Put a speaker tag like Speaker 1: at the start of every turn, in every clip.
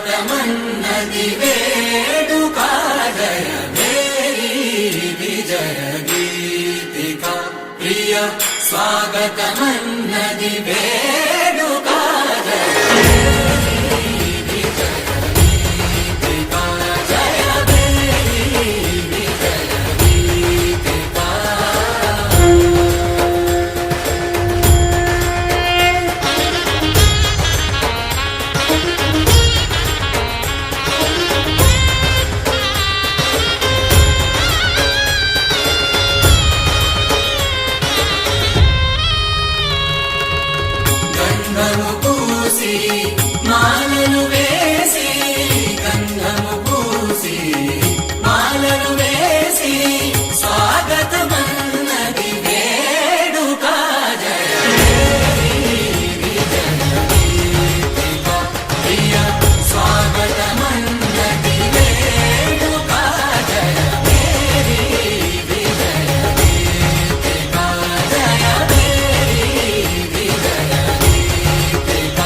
Speaker 1: स्वागतमन्नदि वेदुका जय मेरी विजय गीतिका प्रिय स्वागतमन्नदि वेदुका जय మాలలు వేసి గంధము పూసి మాలలు వేసి స్వాగతమన్నది వేడుక జయ విజయ గీతిక ప్రియ స్వాగతమన్నది వేడుక జయ మేరీ విజయ గీతిక జయ మేరీ విజయ గీతిక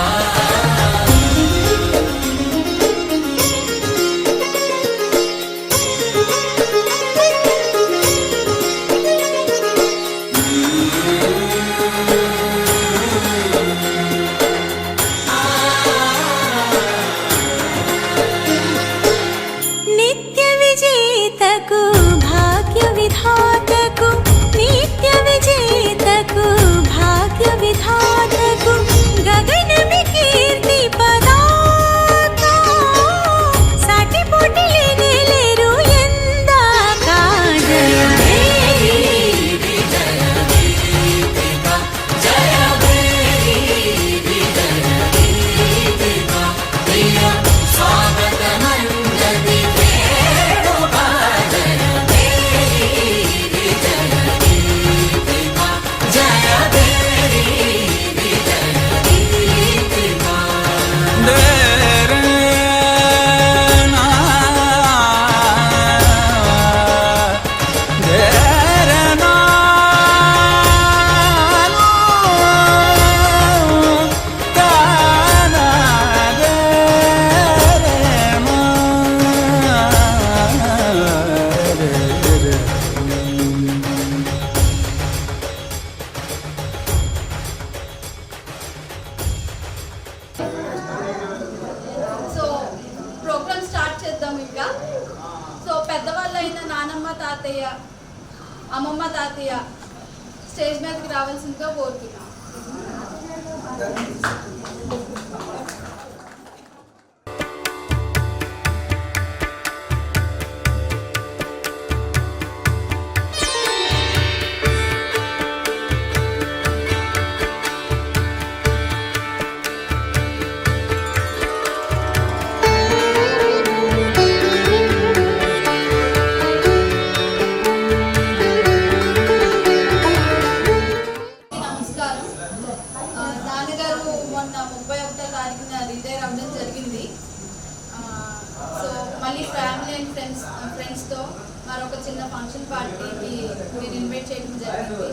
Speaker 2: పెద్దవాళ్ళైన నానమ్మ తాతయ్య అమ్మమ్మ తాతయ్య స్టేజ్ మీదకి రావాల్సిందిగా కోరుతున్నాం. మొన్న 31వ తారీఖున రిటైర్ అవ్వడం జరిగింది. సో మళ్ళీ ఫ్యామిలీ అండ్ ఫ్రెండ్స్తో మరొక చిన్న ఫంక్షన్ పార్టీకి మీరు ఇన్వైట్ చేయడం జరిగింది.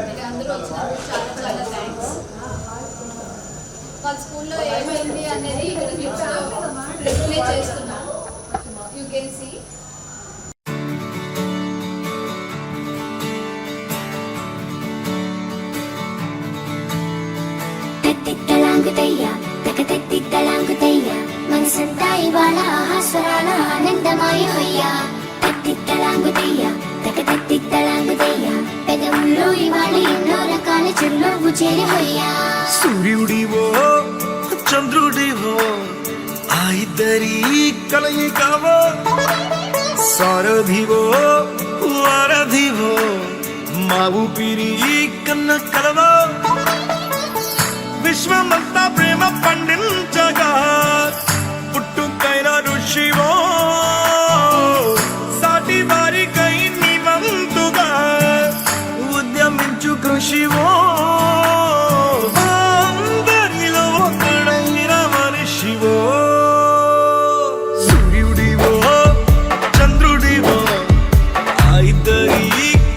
Speaker 2: మీరు అందరూ వచ్చినందుకు చాలా చాలా థ్యాంక్స్. వాళ్ళ స్కూల్లో ఏమైంది అనేది ఇక్కడ క్లిప్స్లో డిస్ప్లే చేస్తున్నాం. You can see.
Speaker 3: మనసంతా ఇవాళ ఆహాస్వరాల ఆనందమాయ హయ్యా. తత్తిత్తలాంగుతయ్యా తకతత్తిత్తలాంగుతయ్యా పెదవుల్లో ఇవాళ ఎన్నో రకాల చిరునవ్వు చేరి హయ్యా.
Speaker 4: సూర్యుడివో చంద్రుడివో ఆ ఇద్దరి కలయికవో సారథివో వారధివో మా ఊపిరి కన్న కలవో విశ్వమంతా ప్రేమ పండించగా పుట్టుకైన ఋషివో సాటి వారికై నివంతుగా ఉద్యమించు కృషివో అందరిలో ఒకడైన మనిషివో. సూర్యుడివో చంద్రుడివో ఆ ఇద్దరి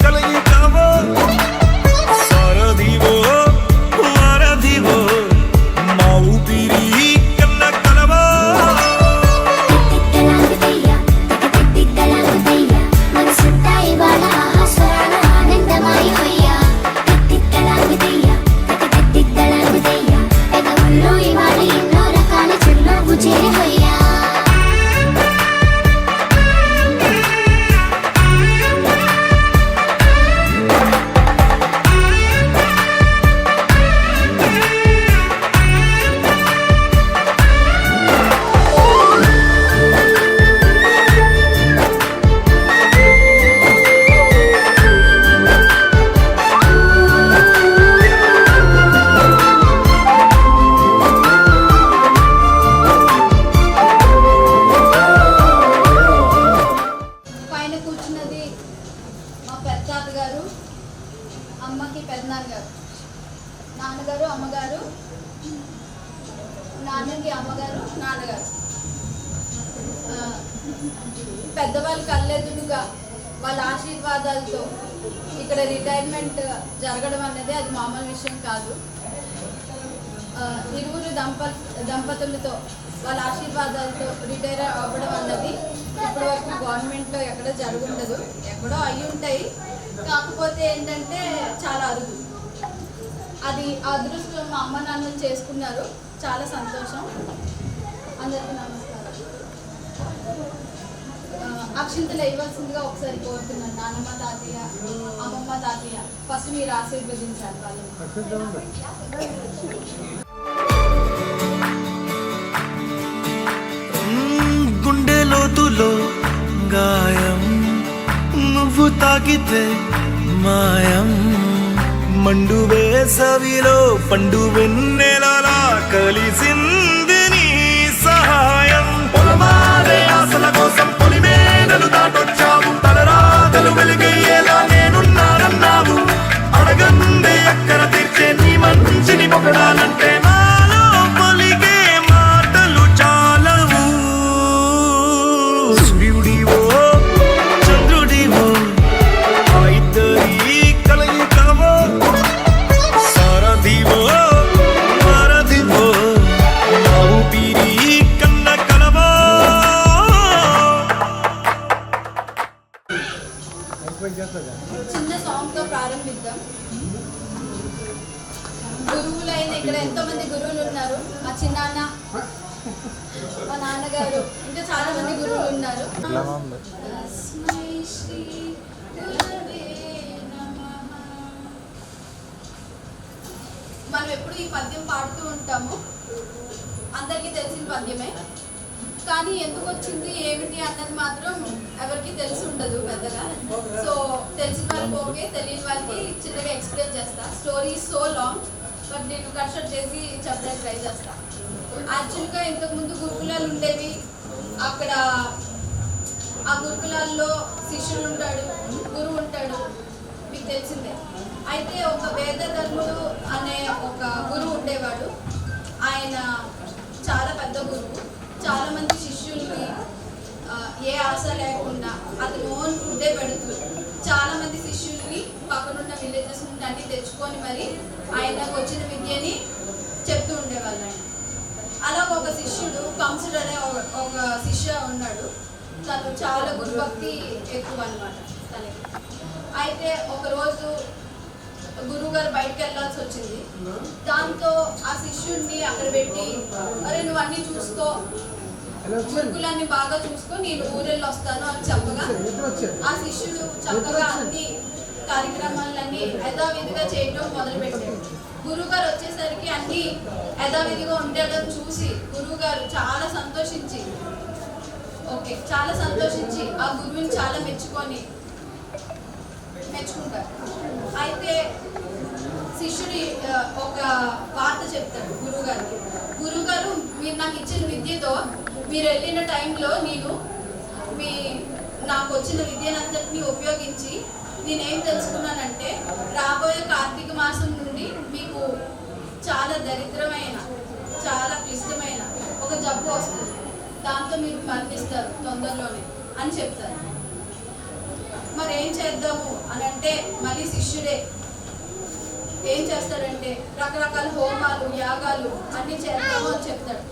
Speaker 4: కలయికవో సారథివో వారధివో మా ఊపిరి కన్న కలవో
Speaker 2: పెద్దవాళ్ళ కళ్ళెదురుగా వాళ్ళ ఆశీర్వాదాలతో ఇక్కడ రిటైర్మెంట్ జరగడం అనేది అది మామూలు విషయం కాదు. ఇరువురు దంపతులతో వాళ్ళ ఆశీర్వాదాలతో రిటైర్ అవ్వడం అన్నది ఇప్పటి వరకు గవర్నమెంట్లో ఎక్కడ జరుగుండదు. ఎక్కడో అయి ఉంటాయి, కాకపోతే ఏంటంటే చాలా అరుదు. అది అదృష్టం మా అమ్మ నాన్నలు చేసుకున్నారు. చాలా సంతోషం. అందరికీ నమస్కారం. అక్షింతలు ఇవ్వాల్సిందిగా ఒకసారి కోరుతున్నాను. నాన్నమ్మ తాతయ్య, అమ్మమ్మ తాతయ్య, ఫస్ట్ మీరు ఆశీర్వదించాలి వాళ్ళని.
Speaker 4: గుండె లోతులో గాయం నువ్వు తాకితే మాయం, మండు వేసవిలో పండు వెన్నెలలా కలిసింది నీ సహాయం. పొలమారే ఆశల కోసం పొలిమేనలు దాటొచ్చావు, తలరాతలు వెలుగయ్యేలా నేనున్నానన్నావు. అడగందే అక్కర తీర్చే నీ మంచిని పొగడాలంటే నాలో పలికే మాటలు చాలవు. సూర్యుడివో చంద్రుడివో ఆ ఇద్దరి కలయికవో, సారథివో వారధివో నా ఊపిరి కన్న కలవో.
Speaker 2: చిన్న సాంగ్తో ప్రారంభిద్దాం. గురువులైన ఇక్కడ ఎంతో మంది గురువులు ఉన్నారు. మా చిన్నాన్న, మా నాన్నగారు, ఇంకా చాలా మంది గురువులు ఉన్నారు. తస్మై శ్రీ గురవే నమః. మనం ఎప్పుడు ఈ పద్యం పాడుతూ ఉంటాము, అందరికీ తెలిసిన పద్యమే. కానీ ఎందుకు వచ్చింది ఏమిటి అన్నది మాత్రం ఎవరికి తెలిసి ఉండదు పెద్దగా. సో తెలిసిన వాళ్ళకి ఓకే, తెలియని వాళ్ళకి చిన్నగా ఎక్స్ప్లెయిన్ చేస్తా. స్టోరీ సో లాంగ్, బట్ నేను కన్సల్ట్ చేసి చెప్పడానికి ట్రై చేస్తా. యాక్చువల్గా ఇంతకుముందు గురుకులాలు ఉండేవి. అక్కడ ఆ గురుకులాల్లో శిష్యుడు ఉంటాడు, గురువు ఉంటాడు, మీకు తెలిసిందే. అయితే ఒక వేదధర్ముడు అనే ఒక గురువు ఉండేవాడు. ఆయన చాలా పెద్ద గురువు. చాలా మంది శిష్యుల్ని ఏ ఆశ లేకుండా అతను ఓన్ ఫుడ్డే పెడుతూ చాలా మంది శిష్యుల్ని పక్కనున్న విలేజెస్ నుండి అన్ని తెచ్చుకొని మరి ఆయనకు వచ్చిన విద్యని చెప్తూ ఉండేవాళ్ళు ఆయన. అలా ఒక శిష్యుడు కంసుడు అనే ఒక శిష్య ఉన్నాడు. తను చాలా గురుభక్తి ఎక్కువ అనమాట తనకి. అయితే ఒకరోజు గురువుగారు బయటకు వెళ్ళాల్సి వచ్చింది. దాంతో ఆ శిష్యుడిని అక్కడ పెట్టి, అరే నువ్వు అన్నీ చూసుకో, గురుకులాన్ని బాగా చూసుకో, నేను ఊరెళ్ళి వస్తాను అని చెప్పగా ఆ శిష్యుడు చక్కగా అన్ని కార్యక్రమాలన్నీ యథావిధిగా చేయడం మొదలుపెట్టాడు. గురువుగారు వచ్చేసరికి అన్ని యథావిధిగా ఉండడం చూసి గురువుగారు చాలా సంతోషించి ఆ గురువుని చాలా మెచ్చుకుంటారు. అయితే శిష్యుడి ఒక వార్త చెప్తాడు గురువుగారికి. గురువుగారు, మీరు నాకు ఇచ్చిన విద్యతో మీరు వెళ్ళిన టైంలో నేను నాకు వచ్చిన విద్యనంతటినీ ఉపయోగించి నేనేం తెలుసుకున్నానంటే, రాబోయే కార్తీక మాసం నుండి మీకు చాలా దరిద్రమైన, చాలా క్లిష్టమైన ఒక జబ్బు వస్తుంది. దాంతో మీరు మరణిస్తారు తొందరలోనే అని చెప్తారు. మరి ఏం చేద్దాము అని అంటే మళ్ళీ శిష్యుడే ఏం చేస్తాడంటే రకరకాల హోమాలు, యాగాలు అన్ని చేద్దాము అని చెప్తాడు.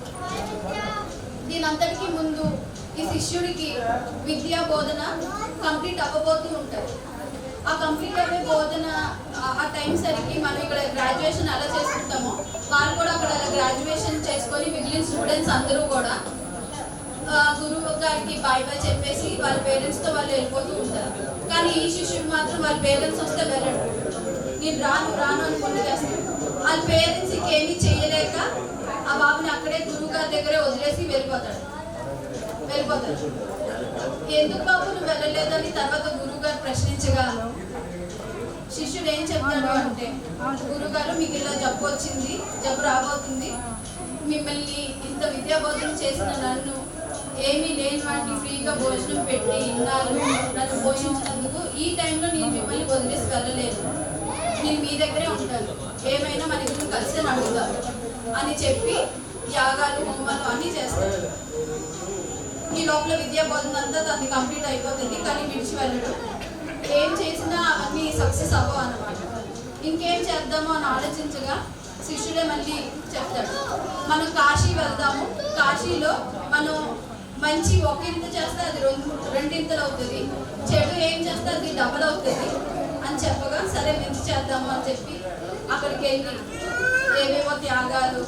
Speaker 2: దీనంతటికీ ముందు ఈ శిష్యుడికి విద్యా బోధన కంప్లీట్ అవ్వబోతూ ఉంటారు. ఆ కంప్లీట్ అయ్యే బోధన ఆ టైం సరికి మనం ఇక్కడ గ్రాడ్యుయేషన్ ఎలా చేసుకుంటామో వాళ్ళు కూడా అక్కడ గ్రాడ్యుయేషన్ చేసుకొని మిగిలిన స్టూడెంట్స్ అందరూ కూడా గురువు గారికి బాయ్ బాయ్ చెప్పేసి వాళ్ళ పేరెంట్స్తో వాళ్ళు వెళ్ళిపోతూ ఉంటారు. కానీ ఈ శిష్యుడు మాత్రం వాళ్ళ పేరెంట్స్ వస్తే వెళ్ళడు. నేను రాను అని కొండ చేస్తాను. వాళ్ళ పేరెంట్స్ ఇంకేమీ చేయలేక ఆ బాబుని అక్కడే గురువు గారి దగ్గరే వదిలేసి వెళ్ళిపోతాడు. ఎందుకు బాబు నువ్వు వెళ్ళలేదని తర్వాత గురువు గారు ప్రశ్నించగా శిష్యుడు ఏం చెప్తాడు అంటే, గురుగారు మీకు ఇలా జబ్బు వచ్చింది, జబ్బు రాబోతుంది, మిమ్మల్ని ఇంత విద్యాబోధన చేసిన నన్ను ఏమీ లేని వాటిని ఫ్రీగా భోజనం పెట్టి ఇన్నాళ్ళు నన్ను పోషించినందుకు ఈ టైంలో నేను మిమ్మల్ని వదిలేసి వెళ్ళలేదు, నేను మీ దగ్గరే ఉంటాను, ఏమైనా మన ఇద్దరు కలిసి అడుగుతాను అని చెప్పి యాగాలు హోమాలు అన్నీ చేస్తారు. ఈ లోపల విద్యా బోధన అంతా తనది కంప్లీట్ అయిపోతుంది, కానీ విడిచి వెళ్ళడం. ఏం చేసినా అన్నీ సక్సెస్ అవ్వవు అన్నమాట. ఇంకేం చేద్దామో అని ఆలోచించగా శిష్యుడే మళ్ళీ చెప్తాడు, మనం కాశీ వెళ్దాము, కాశీలో మనం మంచి ఒక ఇంత చేస్తే అది రెండింతలు అవుతుంది, చెడు ఏం చేస్తే అది డబల్ అవుతుంది అని చెప్పగా సరే మంచి చేద్దాము అని చెప్పి అక్కడికి వెళ్ళి ఏవేవో త్యాగాలు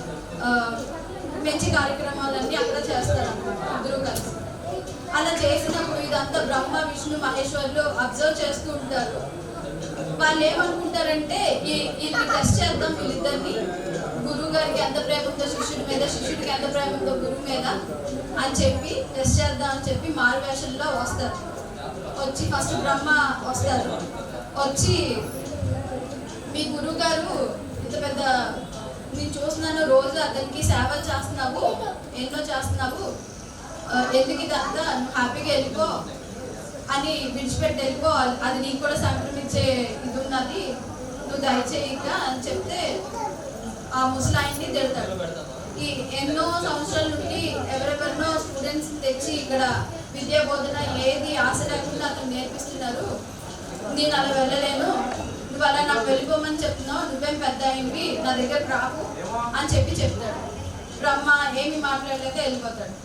Speaker 2: మంచి కార్యక్రమాలన్నీ అక్కడ చేస్తారు ఇద్దరు కలిసి. అలా చేసినప్పుడు ఇదంతా బ్రహ్మ విష్ణు మహేశ్వరులు అబ్జర్వ్ చేస్తూ ఉంటారు. వాళ్ళు ఏమనుకుంటారంటే ఇది టెస్ట్ చేద్దాం వీళ్ళిద్దరిని, గురువు గారికి ఎంత ప్రేమ ఉందో శిష్యుడి మీద, శిష్యుడికి ఎంత ప్రేమ ఉందో గురువు మీద అని చెప్పి టెస్ట్ చేద్దాం అని చెప్పి మారువేషంలో వస్తారు. వచ్చి ఫస్ట్ బ్రహ్మ వస్తారు, వచ్చి మీ గురువు గారు ఇంత పెద్ద నేను చూస్తున్నాను, రోజు అతనికి సేవలు చేస్తున్నావు, ఎన్నో చేస్తున్నావు, ఎందుకు ఇదంతా, నువ్వు హ్యాపీగా వెళ్ళిపో అని విడిచిపెట్టి వెళ్ళిపో, అది నీకు కూడా సంక్రమించే ఇది ఉన్నది, నువ్వు దయచేయక అని చెప్తే ఆ ముసలాయిని తిడతాడు. ఈ ఎన్నో సంవత్సరాల నుండి ఎవరెవరినో స్టూడెంట్స్ తెచ్చి ఇక్కడ విద్యా బోధన ఏది ఆశ లేకుండా అతను నేర్పిస్తున్నారు, నేను అలా వెళ్ళలేను, నువ్వు అలా నాకు వెళ్ళిపోమని చెప్తున్నావు, నువ్వేం పెద్ద అయింది నా దగ్గర రాకు అని చెప్పి చెప్తాడు. బ్రహ్మ ఏమి మాట్లాడలేక వెళ్ళిపోతాడు.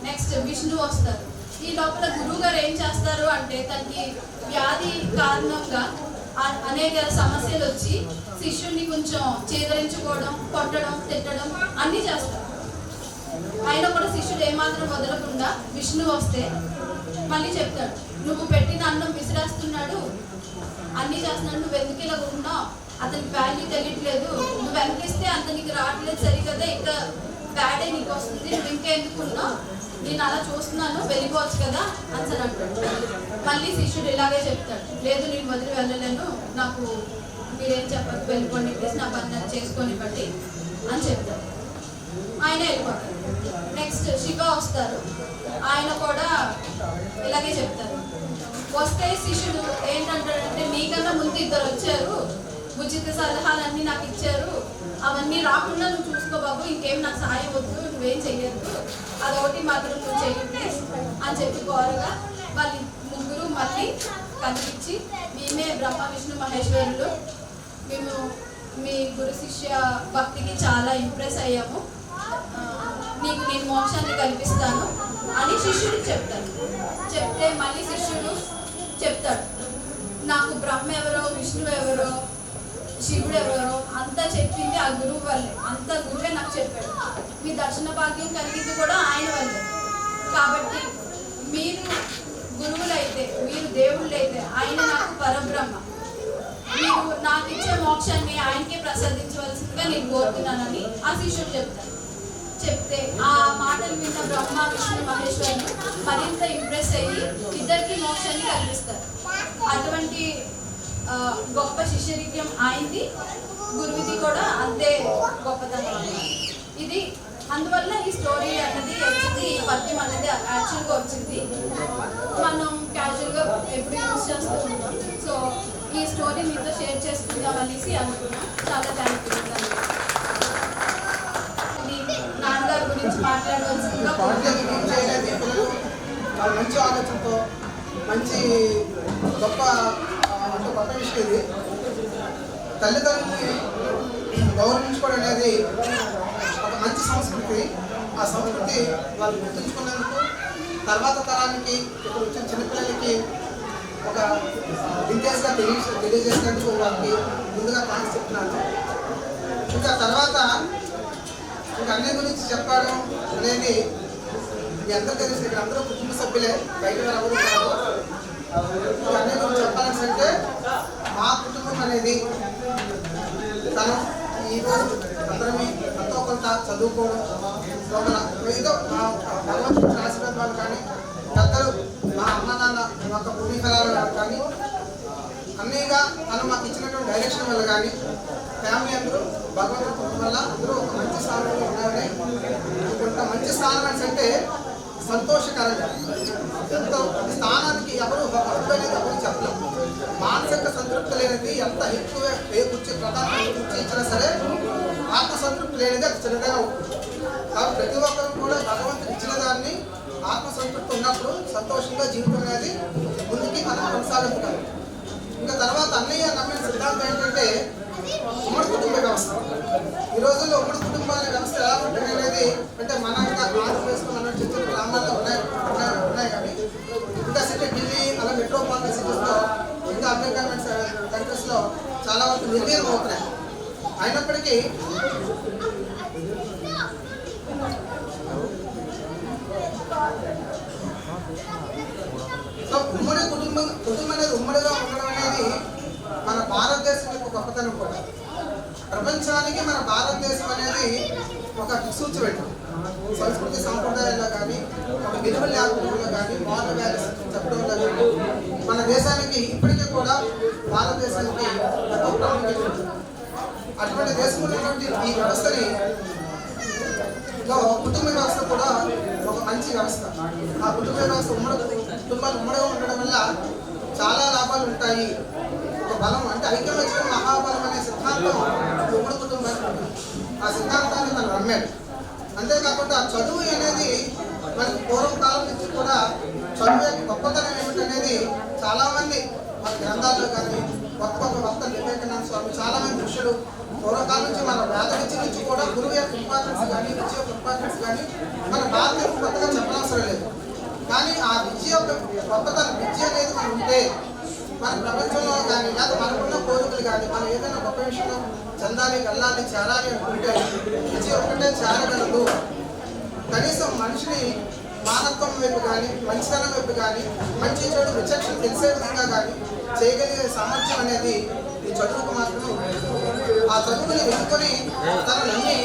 Speaker 2: నెక్స్ట్ విష్ణు వస్తారు. ఈ లోపల గురువు గారు ఏం చేస్తారు అంటే తనకి వ్యాధి కారణంగా అనేక సమస్యలు వచ్చి శిష్యుడిని కొంచెం చేదరించుకోవడం, కొట్టడం, తిట్టడం అన్నీ చేస్తారు. అయినా కూడా శిష్యుడు ఏమాత్రం వదలకుండా విష్ణు వస్తే మళ్ళీ చెప్తాడు, నువ్వు పెట్టిన అన్నం విసిరేస్తున్నాడు, అన్నీ చేస్తున్నాడు, నువ్వు ఎందుకు ఇలా ఉన్నావు, అతనికి వాల్యూ తెలియట్లేదు, నువ్వు ఎంత ఇస్తే అంత నీకు రావట్లేదు సరికదా, ఇంకా బ్యాడే నీకు వస్తుంది, నువ్వు ఇంకా ఎందుకు ఉన్నావు, నేను అలా చూస్తున్నాను, వెళ్ళిపోవచ్చు కదా అని అంటాడు. మళ్ళీ శిష్యుడు ఇలాగే చెప్తాడు, లేదు నేను వదిలి వెళ్ళలేను, నాకు మీరేం చెప్పదు, వెళ్ళిపోండి ప్లీజ్, నా పని చేసుకొని బట్టి అని చెప్తాడు. ఆయన వెళ్ళిపోతాడు. నెక్స్ట్ శివ వస్తారు. ఆయన కూడా ఇలాగే చెప్తారు. వస్తే శిష్యుడు ఏంటంటాడంటే, నీకన్నా ముందు ఇద్దరు వచ్చారు, ఉచిత సలహాలన్నీ నాకు ఇచ్చారు, అవన్నీ రాకుండా నువ్వు చూసుకో బాబు, ఇంకేం నాకు సాయం వద్దు, నువ్వేం చెయ్యొద్దు, అదొకటి మాత్రం నువ్వు చెయ్యి ప్లీజ్ అని చెప్పి కోరగా వాళ్ళు ముగ్గురు మళ్ళీ కనిపించి, మేమే బ్రహ్మ విష్ణు మహేశ్వరులు, మేము మీ గురు శిష్య భక్తికి చాలా ఇంప్రెస్ అయ్యాము, నీకు నేను మోక్షాన్ని కల్పిస్తాను అని శిష్యుడికి చెప్తాడు. చెప్తే మళ్ళీ శిష్యుడు చెప్తాడు, నాకు బ్రహ్మ ఎవరో, విష్ణువు ఎవరో, శివుడు ఎవరో అంతా చెప్పింది ఆ గురువు వల్లే, అంత గురువే నాకు చెప్పాడు, మీ దర్శన భాగ్యం కలిగింది కూడా ఆయన వల్లే, కాబట్టి మీరు గురువులైతే, మీరు దేవుళ్ళైతే, ఆయన నాకు పరబ్రహ్మ, మీరు నాకు ఇచ్చే మోక్షాన్ని ఆయనకే ప్రసాదించవలసిందిగా నేను కోరుతున్నానని ఆ శిష్యుడు చెప్తాడు. చెప్తే ఆ మాటలు విన్న బ్రహ్మ విష్ణు మహేశ్వరులు మరింత ఇంప్రెస్ అయ్యి ఇద్దరికి మోక్షాన్ని కల్పిస్తారు. అటువంటి గొప్ప శిష్యరిక్యం అయింది, గురువుది కూడా అంతే గొప్పతనం. ఇది అందువల్ల ఈ స్టోరీ అన్నది వచ్చింది, ఈ పద్యం అనేది యాక్చువల్గా వచ్చింది, మనం క్యాజువల్గా ఎప్పుడు యూజ్ చేస్తూ ఉంటాం. సో ఈ స్టోరీ మీతో షేర్ చేసుకుందాం అనేసి అనుకున్నాం. చాలా థ్యాంక్ యూ. నాన్నగారి గురించి మాట్లాడవలసిందిగా
Speaker 5: మంచి ఆలోచనతో మంచి గొప్ప విషయం ఇది. తల్లిదండ్రులని గౌరవించుకోవడం అనేది ఒక మంచి సంస్కృతి. ఆ సంస్కృతి వాళ్ళు గుర్తుంచుకున్నందుకు తర్వాత తరానికి ఇప్పుడు వచ్చిన చిన్నపిల్లలకి ఒక ఇంటెన్స్గా తెలియజేసినందుకు వాళ్ళకి ముందుగా థ్యాంక్స్ చెప్తున్నాను. ఇంకా తర్వాత ఇంకా అన్ని గురించి చెప్పడం అనేది మీ అందరూ తెలుసు, ఇక్కడ అందరూ కుటుంబ సభ్యులే, బయట ఎవరు కాదు. అన్ని గురించి చెప్పాలని అంటే మా కుటుంబం అనేది తను ఈరోజు అందరం ఎంతో కొంత చదువుకోవడం, ఏదో మా భగవంతుడి ఆశీర్వాదాలు కానీ, పెద్దలు మా అమ్మ నాన్న మాకు భూమి ఫలాలు కానీ, అన్నీగా తను మాకు ఇచ్చినటువంటి డైరెక్షన్ వల్ల కానీ, ఫ్యామిలీ అందరూ భగవంతుడి వల్ల అందరూ ఒక మంచి స్థానంలో ఉన్నారని కొంత మంచి స్థానం అంటే సంతోషకరంగా, ఎంతో స్థానానికి ఎవరు హక్కు అనేది ఎవరు చెప్పలేము. మానసిక సంతృప్తి లేనిది ఎంత ఎక్కువ కూర్చి ప్రధాన కూర్చి ఇచ్చినా సరే ఆత్మ సంతృప్తి లేనిది అది చిన్నగా ఉంటుంది. కాబట్టి ప్రతి ఒక్కరు కూడా భగవంతుడు ఇచ్చిన దాన్ని ఆత్మ సంతృప్తి ఉన్నప్పుడు సంతోషంగా జీవితం అనేది ముందుకి మనం కొనసాగుతాం. ఇంకా తర్వాత అన్నయ్య నమ్మిన సిద్ధాంతం ఏంటంటే ఉమ్మడి కుటుంబ వ్యవస్థ. ఈ రోజుల్లో ఉమ్మడి కుటుంబాల వ్యవస్థ ఎలా ఉంటుంది అనేది అంటే మన ఆంధ్రప్రదేశ్లో మన చిత్తూరు గ్రామాల్లో ఉన్నాయి కానీ ఇంకా సిటీ ఢిల్లీ అలా మెట్రోపాలిటన్ సిటీస్లో ఇంకా అమెరికన్ కంట్రీస్లో చాలా వరకు నిర్వీర్యం అవుతున్నాయి. అయినప్పటికీ సో ఉమ్మడి కుటుంబం అనేది ఉమ్మడిగా ఉండడం అనేది మన భారతదేశం యొక్క గొప్పతనం కూడా. ప్రపంచానికి మన భారతదేశం అనేది ఒక దిక్సూచి పెట్టం. సంస్కృతి సంప్రదాయాల్లో కానీ ఒక విలువల యాత్రలో కానీ మోరల్ వాల్యూస్ చెప్పడంలో కానీ మన దేశానికి ఇప్పటికీ కూడా భారతదేశానికి ఎంతో ప్రాముఖ్యత ఉంది. అటువంటి దేశంలో ఉన్నటువంటి ఈ వ్యవస్థని కుటుంబ వ్యవస్థ కూడా ఒక మంచి వ్యవస్థ. ఆ కుటుంబ వ్యవస్థ కుటుంబాలు ఉమ్మడిగా ఉండడం వల్ల చాలా లాభాలు ఉంటాయి. ఒక బలం అంటే ఐక్యమత్యం మహాబలం అనే సిద్ధాంతం ఉమ్మడి కుటుంబానికి ఉంది. ఆ సిద్ధాంతాన్ని తను నమ్మాడు. అంతేకాకుండా చదువు అనేది మనకి పూర్వకాలం నుంచి కూడా చదువు యొక్క గొప్పతనం ఏమిటనేది చాలామంది మన గ్రంథాల్లో కానీ కొత్త వివేకానంద స్వామి చాలామంది ఋషులు పూర్వకాలం నుంచి మన వేద విద్య నుంచి కూడా గురువు యొక్క ఇంపార్టెన్స్ కానీ విద్య యొక్క ఇంపార్టెన్స్ కానీ మన భారతీయులకు కొత్తగా చెప్పనవసరం లేదు. కానీ ఆ విద్య యొక్క గొప్పతనం విద్య అనేది మనం ఉంటే మన ప్రపంచంలో కానీ లేదా మనకున్న కోరికలు కానీ మనం ఏదైనా గొప్ప విషయంలో చెందాలి వెళ్ళాలి చేరాలి అనుకుంటే విద్య ఒక్కటే చేరగలదు. కనీసం మనిషిని మానత్వం వైపు కానీ మంచితనం వైపు కానీ మంచి చెడు విచక్షణ తెలిసే విధంగా కానీ చేయగలిగే సామర్థ్యం అనేది ఈ చదువుకు మాత్రమే ఉంటుంది. ఆ చదువుని వెతుకొని తన నమ్మి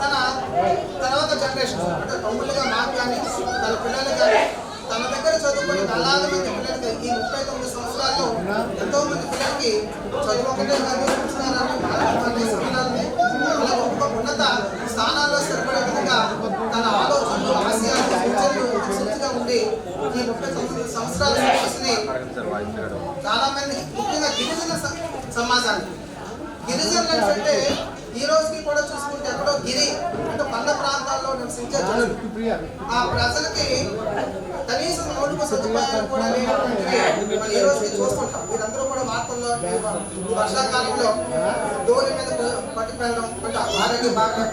Speaker 5: తన తర్వాత జనరేషన్ అంటే తమ్ముళ్ళుగా మాకు కానీ తన పిల్లలు కానీ తన దగ్గర చదువుకొని వేలాది మంది పిల్లలకి ఈ 39 సంవత్సరాల్లో ఎంతో మంది పిల్లలకి చదువు ఒకటే కాదు సంస్కారాన్ని మానవాన్ని సమానాన్ని అలా గొప్ప ఉన్నత స్థానాల్లో స్థిరపడే విధంగా తన ఆలోచనలు ఆశయాలు సూచిగా ఉండి ఈ 39 సంవత్సరాల సమస్యని చాలా మంది ముఖ్యంగా గిరిజన సమాజాన్ని గిరిజనులు అంటే ఈ రోజుకి కూడా చూసుకుంటే ఎక్కడో గిరి అంటే కొండ ప్రాంతాల్లో నివసించే జనులు ఆ ప్రజలకి కనీసం మౌలిక సదుపాయాలు కూడా లేనటువంటివి మనం ఈ రోజుకి చూస్తుంటాం. మీరందరూ కూడా వార్తల్లో వర్షాకాలంలో డోలి మీద పట్టుకెళ్ళడం అంటే ఆరోగ్యం బాగా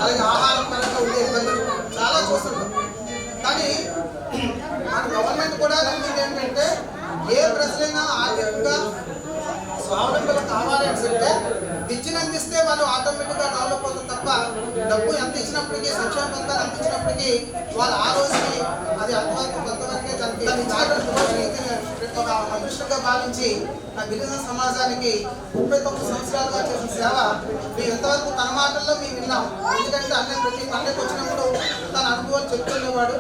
Speaker 5: అలాగే ఆహారం పరంగా ఉండే ఇబ్బందులు చాలా చూస్తుంటాం. కానీ మన గవర్నమెంట్ కూడా నమ్మింది ఏంటంటే ఏ ప్రజలైనా ఆర్థికంగా స్వావలంబన కావాలి అంటే విద్యను అందిస్తే వాళ్ళు ఆటోమేటిక్గా డెవలప్ అవుతుంది తప్ప డబ్బు ఎంత ఇచ్చినప్పటికీ సంక్షేమ పథకాలు ఎంత ఇచ్చినప్పటికీ వాళ్ళు ఆ రోజుకి అది కొంతవరకే ఒక అదృష్టంగా భావించి ఆ గిరిజన సమాజానికి 39 సంవత్సరాలుగా చేసిన సేవ మేము ఎంతవరకు తన మాటల్లో మేము విన్నాం. ఎందుకంటే ప్రతి పండుగ వచ్చినప్పుడు తన అనుభవాలు చెప్తుండేవాడు.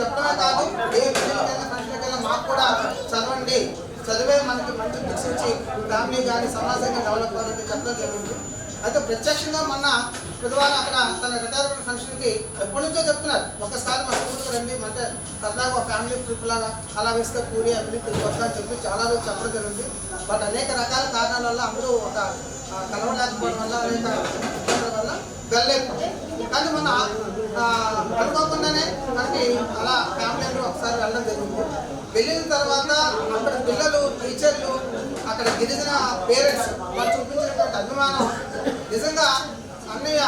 Speaker 5: చెప్పడమే కాదు ఏ పిల్లలకైనా ఫంక్షన్కైనా మాకు కూడా చదవండి చదివే మనకి మంచి దిక్సూచి ఫ్యామిలీ కానీ సమాజంగా డెవలప్ అవ్వాలని చెప్పడం జరిగింది. అయితే ప్రత్యక్షంగా మొన్న బుధవారం అక్కడ తన రిటైర్మెంట్ ఫంక్షన్కి ఎప్పటి నుంచో చెప్తున్నారు ఒక్కసారి మా స్కూల్కి రండి అంటే సరదాగా ఒక ఫ్యామిలీ ట్రిప్ లాగా అలా వేస్తే పూరి అభివృద్ధి తిరిగి వస్తా అని చెప్పి చాలా రోజు చెప్పడం జరిగింది. బట్ అనేక రకాల కారణాల వల్ల అందరూ ఒక కలవలేకపోవడం వల్ల అనేక వల్ల వెళ్ళలేదు. కానీ మన అనుకోకుండానే మనకి అలా ఫ్యామిలీ అందరూ ఒకసారి వెళ్ళడం జరిగింది. వెళ్ళిన తర్వాత అక్కడ పిల్లలు టీచర్లు అక్కడ గిరిజన పేరెంట్స్ వాళ్ళు చూపించినటువంటి అభిమానం నిజంగా అన్నయ్య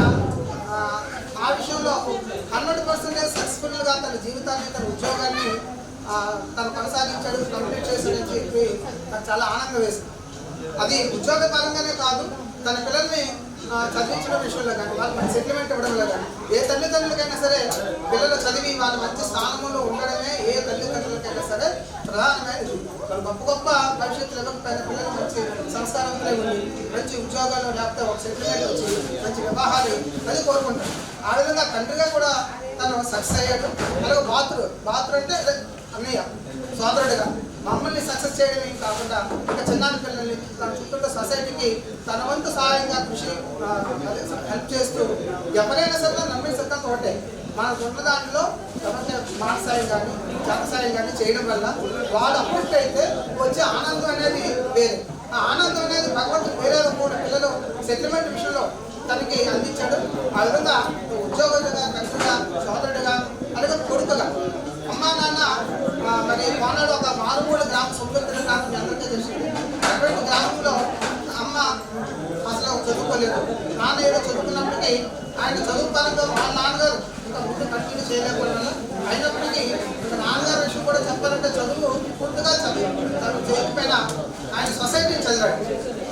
Speaker 5: ఆ విషయంలో 100% సక్సెస్ఫుల్గా తన జీవితాన్ని తన ఉద్యోగాన్ని తను కొనసాగించాడు కంప్లీట్ చేశాడని చెప్పి నాకు చాలా ఆనందం వేసింది. అది ఉద్యోగ పరంగానే కాదు తన పిల్లల్ని చదివించడం విషయంలో కానీ వాళ్ళకి మంచి సెటిల్మెంట్ ఇవ్వడంలో కానీ ఏ తల్లిదండ్రులకైనా సరే పిల్లలు చదివి వాళ్ళ మంచి స్థానంలో ఉండడమే ఏ తల్లిదండ్రులకైనా సరే ప్రధానమైనది. వాళ్ళు గొప్ప భవిష్యత్తులో ఇవ్వకపోయిన పిల్లలు మంచి సంస్కారంలో ఉండి మంచి ఉద్యోగాలు లేకపోతే ఒక సెటిల్మెంట్ వచ్చి మంచి వివాహాలు అది కోరుకుంటారు. ఆ విధంగా తండ్రిగా కూడా తను సక్సెస్ అయ్యాడు. అలాగే బాతురు అంటే అన్నయ్య సోదరుడిగా మమ్మల్ని సక్సెస్ చేయడమే కాకుండా ఇంకా చిన్నారి పిల్లల్ని తన చుట్టూ సొసైటీకి తన వంతు సహాయంగా కృషి హెల్ప్ చేస్తూ ఎవరైనా సరే నమ్మిన సత్తా ఒకటే మనకు ఉన్న దాంట్లో ఎవరైతే మాట సాయం కానీ జన సాయం కానీ చేయడం వల్ల వాళ్ళు అప్లిఫ్ట్ అయితే వచ్చే ఆనందం అనేది వేరే. ఆ ఆనందం అనేది భగవంతుడు వేరే కూడా పిల్లలు సెటిల్మెంట్ విషయంలో తనకి అందించాడు. ఆ విధంగా ఉద్యోగులుగా, తండ్రిగా, సోదరుడిగా, అలాగే కొడుకుగా. అమ్మా నాన్న మరి కోనాడు ఒక మారుమూల గ్రామ సంస్కృతిని నాకు మీ అందరికీ తెలిసింది. అటువంటి గ్రామంలో అమ్మ అసలు చదువుకోలేదు, నాన్న ఏదో చదువుకున్నప్పటికీ ఆయన చదువు పరంగా వాళ్ళ నాన్నగారు ఇంకా ముందు కంటిన్యూ చేయలేకపోవడం వల్ల అయినప్పటికీ ఇంకా నాన్నగారి విషయం కూడా చెప్పాలంటే చదువు పూర్తిగా చదువు చేయకపోయినా ఆయన సొసైటీని చదివాడు.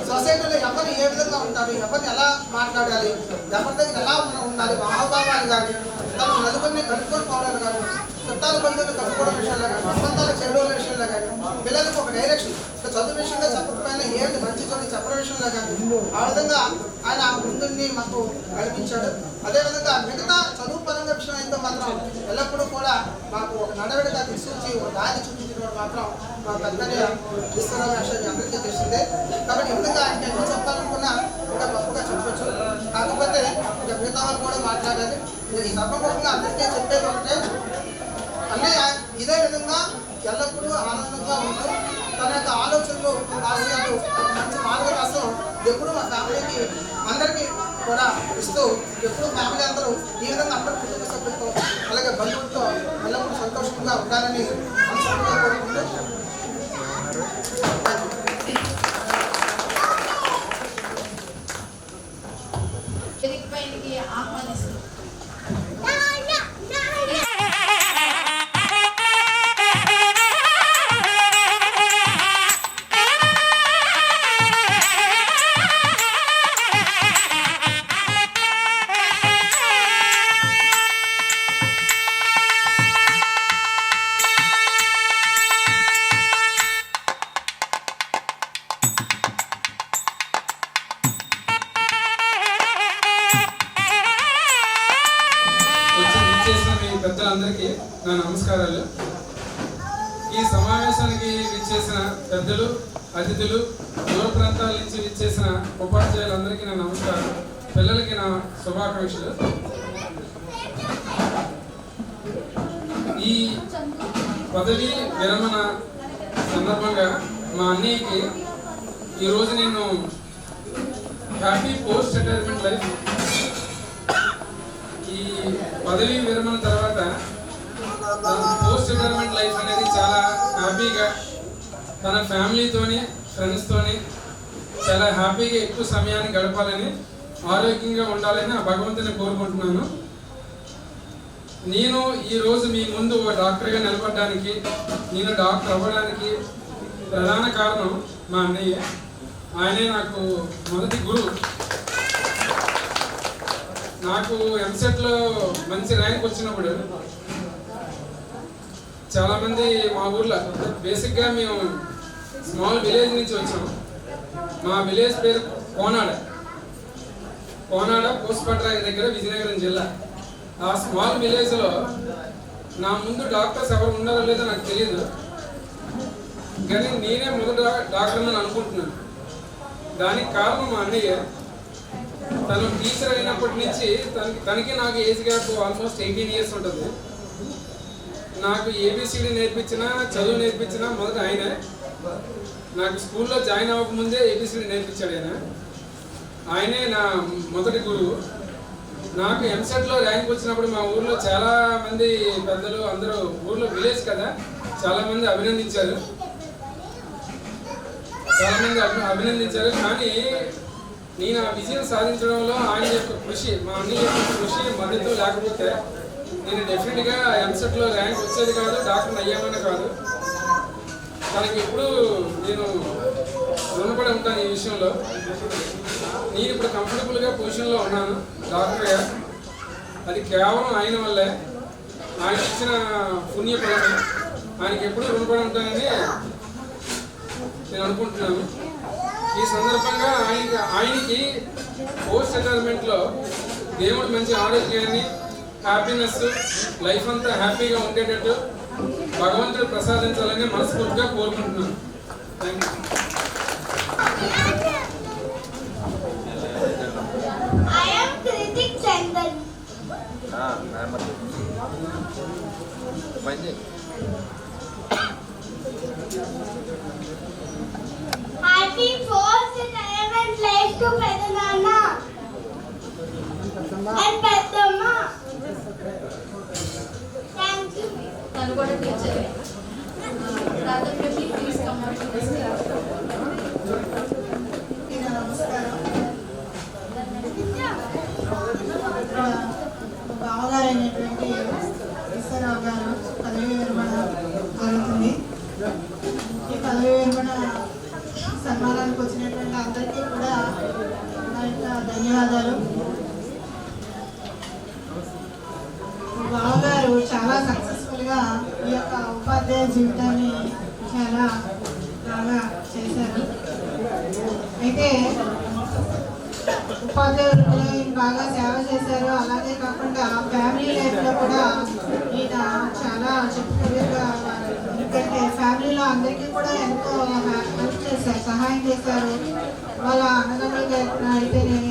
Speaker 5: సొసైటీలో ఎవరు ఏ విధంగా ఉంటారు, ఎవరిని ఎలా మాట్లాడాలి, ఎవరి దగ్గర ఎలా ఉండాలి, మహాభావాలు కానీ, తన నలుగురిని కలుపుకొని పోవడాలు కానీ, చుట్టాల బంధువులు కలుపుకోవడం విషయంలో కానీ, సంబంధాలు చెడుల విషయంలో కానీ, పిల్లలకు ఒక డైరెక్షన్ చదువు విషయంలో చెప్పకపోయినా ఏంటి మంచి చదువు చెప్పడం విషయంలో కానీ ఆ విధంగా ఆయన ముందుని మాకు కల్పించాడు. అదేవిధంగా మిగతా చదువు పరంగా విషయం అయితే మాత్రం ఎల్లప్పుడూ కూడా మాకు ఒక నడవడిగా తీసుకొచ్చి ఒక దారి చూపించినప్పుడు మాత్రం మా పెద్దగా విశ్వరామ విషయం అందరికీ తెలిసిందే. కాబట్టి ఈ విధంగా ఇంకా ఎన్నో చెప్పాలనుకున్నా ఇంకా గొప్పగా చెప్పచ్చు. కాకపోతే ఇంకా మిగతా వాళ్ళు కూడా మాట్లాడాలి. ఈ సభముఖంగా అందరికీ చెప్పేది ఒకటే, అన్నయ్య ఇదే విధంగా ఎల్లప్పుడూ ఆనందంగా ఉంటూ తన యొక్క ఆలోచనలు, ఆశయాలు, మంచి మార్గదర్శనం ఎప్పుడు మా ఫ్యామిలీకి అందరికీ కూడా ఇస్తూ ఎప్పుడు ఫ్యామిలీ అందరూ ఈ విధంగా అందరూ కుటుంబ సభ్యులతో అలాగే బంధువులతో ఎల్లప్పుడూ సంతోషంగా ఉండాలని మనస్ఫూర్తిగా కోరుకుంటూ
Speaker 2: పైకి ఆహ్వానిస్తుంది.
Speaker 6: పెద్దలందరికీ నా నమస్కారాలు. ఈ సమావేశానికి విచ్చేసిన పెద్దలు, అతిథులు, దూర ప్రాంతాల నుంచి విచ్చేసిన ఉపాధ్యాయులందరికీ నా నమస్కారం, పిల్లలకి నా శుభాకాంక్షలు. ఈ పదవి విరమణ సందర్భంగా మా అన్నయ్యకి ఈరోజు నేను హ్యాపీ పోస్ట్ రిటైర్మెంట్ లైఫ్, ఈ పదవి విరమణ తర్వాత పోస్ట్ రిటైర్మెంట్ లైఫ్ అనేది చాలా హ్యాపీగా తన ఫ్యామిలీతోని, ఫ్రెండ్స్తోని చాలా హ్యాపీగా ఎక్కువ సమయాన్ని గడపాలని, ఆరోగ్యంగా ఉండాలని ఆ భగవంతుని కోరుకుంటున్నాను. నేను ఈరోజు మీ ముందు ఒక డాక్టర్గా నిలబడడానికి, నేను డాక్టర్ అవ్వడానికి ప్రధాన కారణం మా అన్నయ్య. ఆయనే నాకు మొదటి గురువు. నాకు ఎంసెట్లో మంచి ర్యాంక్ వచ్చినప్పుడు చాలామంది మా ఊర్లో, బేసిక్గా మేము స్మాల్ విలేజ్ నుంచి వచ్చాం. మా విలేజ్ పేరు కోనాడ, పోస్పట్రాయి దగ్గర, విజయనగరం జిల్లా. ఆ స్మాల్ విలేజ్లో నా ముందు డాక్టర్స్ ఎవరు ఉన్నారో లేదో నాకు తెలియదు, కానీ నేనే మొదట డాక్టర్ అని అనుకుంటున్నాను. దానికి కారణం మా అన్నయ్య. తను టీచర్ అయినప్పటి నుంచి తనకి నాకు ఏజ్ గ్యాప్ ఆల్మోస్ట్ 18 years ఉంటుంది. నాకు ఏబిసిడి నేర్పించిన, చదువు నేర్పించిన మొదట ఆయనే. నాకు స్కూల్లో జాయిన్ అవ్వకముందే ఏబిసిడి నేర్పించాడు ఆయనే నా మొదటి గురువు. నాకు ఎంసెట్లో ర్యాంక్ వచ్చినప్పుడు మా ఊర్లో చాలా మంది పెద్దలు అందరూ, ఊర్లో విలేజ్ కదా, చాలామంది అభినందించారు. కానీ నేను ఆ విజయం సాధించడంలో ఆయన యొక్క కృషి, మా అన్నయ్య యొక్క కృషి, మద్దతు లేకపోతే నేను డెఫినెట్గా ఎంసెట్లో ర్యాంక్ వచ్చేది కాదు, డాక్టర్ని అయ్యామని కాదు. తనకి ఎప్పుడు నేను రుణపడి ఉంటాను ఈ విషయంలో. నేను ఇప్పుడు కంఫర్టబుల్గా పొజిషన్లో ఉన్నాను డాక్టర్గా, అది కేవలం ఆయన వల్లే. ఆయన ఇచ్చిన పుణ్యఫలమే. ఆయనకి ఎప్పుడు రుణపడి ఉంటానని నేను అనుకుంటున్నాను. ఈ సందర్భంగా ఆయనకి పోస్ట్ రిటైర్మెంట్లో దేవుడు మంచి ఆరోగ్యాన్ని, హ్యాపీనెస్, లైఫ్ అంతా హ్యాపీగా ఉండేటట్టు భగవంతుడు ప్రసాదించాలని మనస్ఫూర్తిగా కోరుకుంటున్నాను. Thank
Speaker 3: Happy post retirement life to Pedanana and Pedamma.
Speaker 2: తను కూడా టీచరే. రాధా ప్లీజ్ కమ్
Speaker 7: నమస్కారం. బావగారు అయినటువంటి ఈశ్వరరావు గారు పదవి విరమణ జరుగుతుంది. ఈ పదవి విరమణ సన్మానానికి వచ్చినటువంటి అందరికీ కూడా నా యొక్క ధన్యవాదాలు. బావగారు చాలా సక్సెస్ఫుల్గా ఈ యొక్క ఉపాధ్యాయ జీవితాన్ని చాలా బాగా చేశారు. అయితే ఉపాధ్యాయులు కూడా ఈయన బాగా సేవ చేశారు. అలాగే కాకుండా ఫ్యామిలీ లైఫ్లో కూడా ఈయన చాలా చెప్పుకోగా, ఎందుకంటే ఫ్యామిలీలో అందరికీ కూడా ఎంతో హెల్ప్ చేశారు, సహాయం చేశారు. వాళ్ళ అన్నదమ్ములకి అయితేనే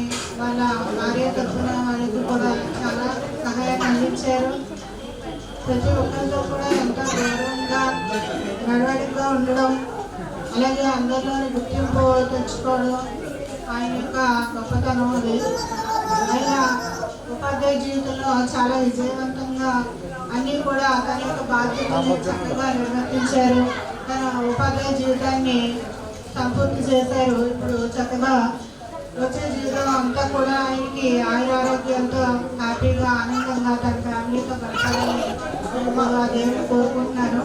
Speaker 7: వాళ్ళ భార్య తరఫున వాళ్ళకి కూడా చాలా సహాయం అందించారు. ప్రతి ఒక్కరితో కూడా ఎంతో గౌరవంగా నడవడిగా ఉండడం, అలాగే అందరిలోని గుర్తింపు తెచ్చుకోవడం ఆయన యొక్క గొప్పతనం. అది ఆయన ఉపాధ్యాయ జీవితంలో చాలా విజయవంతంగా అన్నీ కూడా తన యొక్క బాధ్యతను చక్కగా నిర్వర్తించారు. తన ఉపాధ్యాయ జీవితాన్ని సంపూర్తి చేశారు. ఇప్పుడు చక్కగా వచ్చే జీవితం అంతా కూడా ఆయనకి ఆరోగ్యంతో హ్యాపీగా ఆనందంగా తన ఫ్యామిలీతో గడపాలని దేవుని కోరుకుంటున్నాను.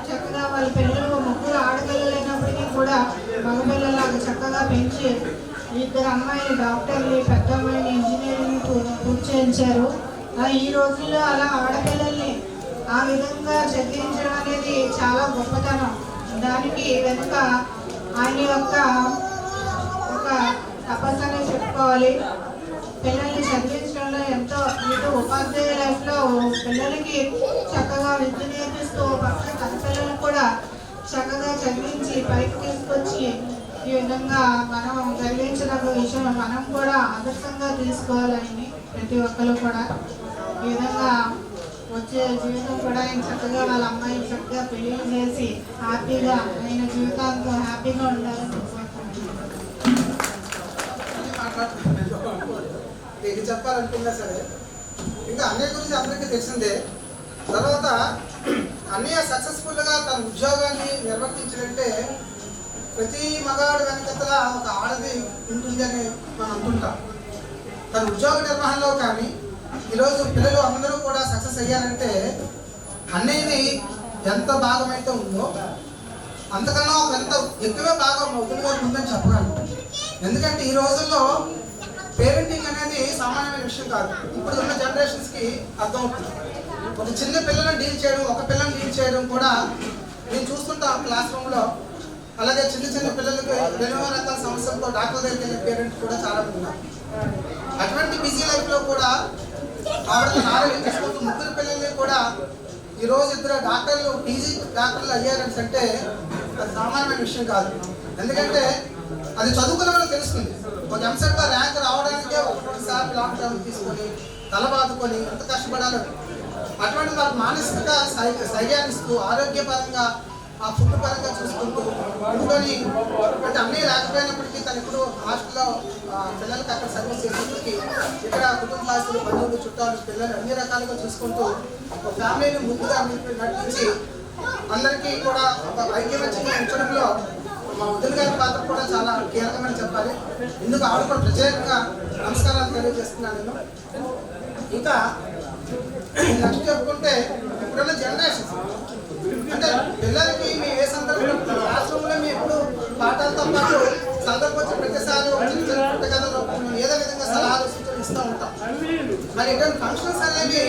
Speaker 7: చక్కగా వాళ్ళ పిల్లలు ముగ్గురు ఆడపిల్లలైనప్పటికీ కూడా మగపిల్లలాగా చక్కగా పెంచి ఇద్దరు అమ్మాయిలు డాక్టర్లు, పెద్ద అమ్మాయిని ఇంజనీరింగ్ పూర్తి చేయించారు. ఈ రోజుల్లో అలా ఆడపిల్లల్ని ఆ విధంగా చదివించడం అనేది చాలా గొప్పతనం. దానికి వెనుక ఆయన యొక్క ఒక తపస్సు అనే చెప్పుకోవాలి. పిల్లల్ని చదివించడంలో ఎంతో ఇటు ఉపాధ్యాయ లైఫ్లో పిల్లలకి చక్కగా విద్య నేర్పిస్తూ పక్కన తన పిల్లలు కూడా చక్కగా చదివించి పైకి తీసుకొచ్చి ఈ విధంగా మనం చదివించిన విషయం మనం కూడా ఆదర్శంగా తీసుకోవాలని ప్రతి ఒక్కరు కూడా ఈ విధంగా వచ్చే జీవితం కూడా ఆయన చక్కగా వాళ్ళ అమ్మాయి చక్కగా పెళ్లి చేసి హ్యాపీగా ఆయన జీవితాంతో హ్యాపీగా ఉండాలని
Speaker 5: ఏది చెప్పాలనుకున్నా సరే ఇంకా అన్నయ్య గురించి అందరికీ తెలిసిందే. తర్వాత అన్నయ్య సక్సెస్ఫుల్గా తన ఉద్యోగాన్ని నిర్వర్తించినట్టే ప్రతి మగాడు వెనకతల ఒక ఆడది ఉంటుంది అని మనం అనుకుంటాం. తన ఉద్యోగ నిర్వహణలో కానీ ఈరోజు పిల్లలు అందరూ కూడా సక్సెస్ అయ్యారంటే అన్నయ్యని ఎంత భాగమైతే ఉందో అంతకన్నా ఎంత ఎక్కువే భాగం అవుతుందిగా ఉందని చెప్పగలను. ఎందుకంటే ఈ రోజుల్లో పేరెంటింగ్ అనేది సామాన్యమైన విషయం కాదు. ఇప్పుడు ఉన్న జనరేషన్స్కి అర్థమవుతుంది. ఒక చిన్న పిల్లలను డీల్ చేయడం, ఒక పిల్లల్ని డీల్ చేయడం కూడా నేను చూస్తుంటా క్లాస్ రూమ్లో. అలాగే చిన్న చిన్న పిల్లలకి ఎన్నో రకాల సమస్యలతో డాక్టర్ దగ్గరికి వెళ్ళే పేరెంట్స్ కూడా చాలా మంది ఉన్నారు. అటువంటి బిజీ లైఫ్లో కూడా ఆవిడ తన ఆరోగ్యం తీసుకుంటూ ముగ్గురు పిల్లల్ని కూడా ఈరోజు ఇద్దరు డాక్టర్లు పీజీ డాక్టర్లు అయ్యారని అంటే అది సామాన్యమైన విషయం కాదు. ఎందుకంటే అది చదువుకున్న వాళ్ళకి తెలుస్తుంది. ఒక ఎంసెట్లో ర్యాంక్ రావడానికే ఒకటి సార్లు లాక్డౌన్ తీసుకొని తల బాదుకొని ఎంత కష్టపడాలి. అటువంటి వాళ్ళకి మానసిక స్థైర్యాన్ని ఇస్తూ ఆరోగ్యపరంగా ఆ ఫుడ్ పరంగా చూసుకుంటూ ఇంట్లోని అంటే అన్నీ లేకపోయినప్పటికీ తను ఇప్పుడు హాస్టల్లో పిల్లలకి అక్కడ సర్వీస్ చేసేప్పటికీ ఇక్కడ కుటుంబ బాధ్యతలు, బంధువులు, చుట్టాలు, పిల్లలు అన్ని రకాలుగా చూసుకుంటూ ఒక ఫ్యామిలీని ముందుగా నడిపించి అందరికీ కూడా ఒక ఐక్యమత్యంగా ఉంచడంలో మా వదిన గారి పాత్ర కూడా చాలా కీలకమని చెప్పాలి. ఇందుకు ఆవిడ కూడా ప్రత్యేకంగా నమస్కారాలు తెలియజేస్తున్నాను నేను. ఇంకా నెక్స్ట్ చెప్పుకుంటే ఇప్పుడున్న జనరేషన్ అంటే పిల్లలకి మేము ఏ సందర్భంలో క్లాస్ రూమ్లో మేము ఎప్పుడు పాఠాలతో పాటు సందర్భం వచ్చే ప్రతిసారి పుట్టగదలో ఏదో విధంగా సలహాలు సూచనలు ఇస్తూ ఉంటాం. మరి ఇటువంటి ఫంక్షన్స్ అనేవి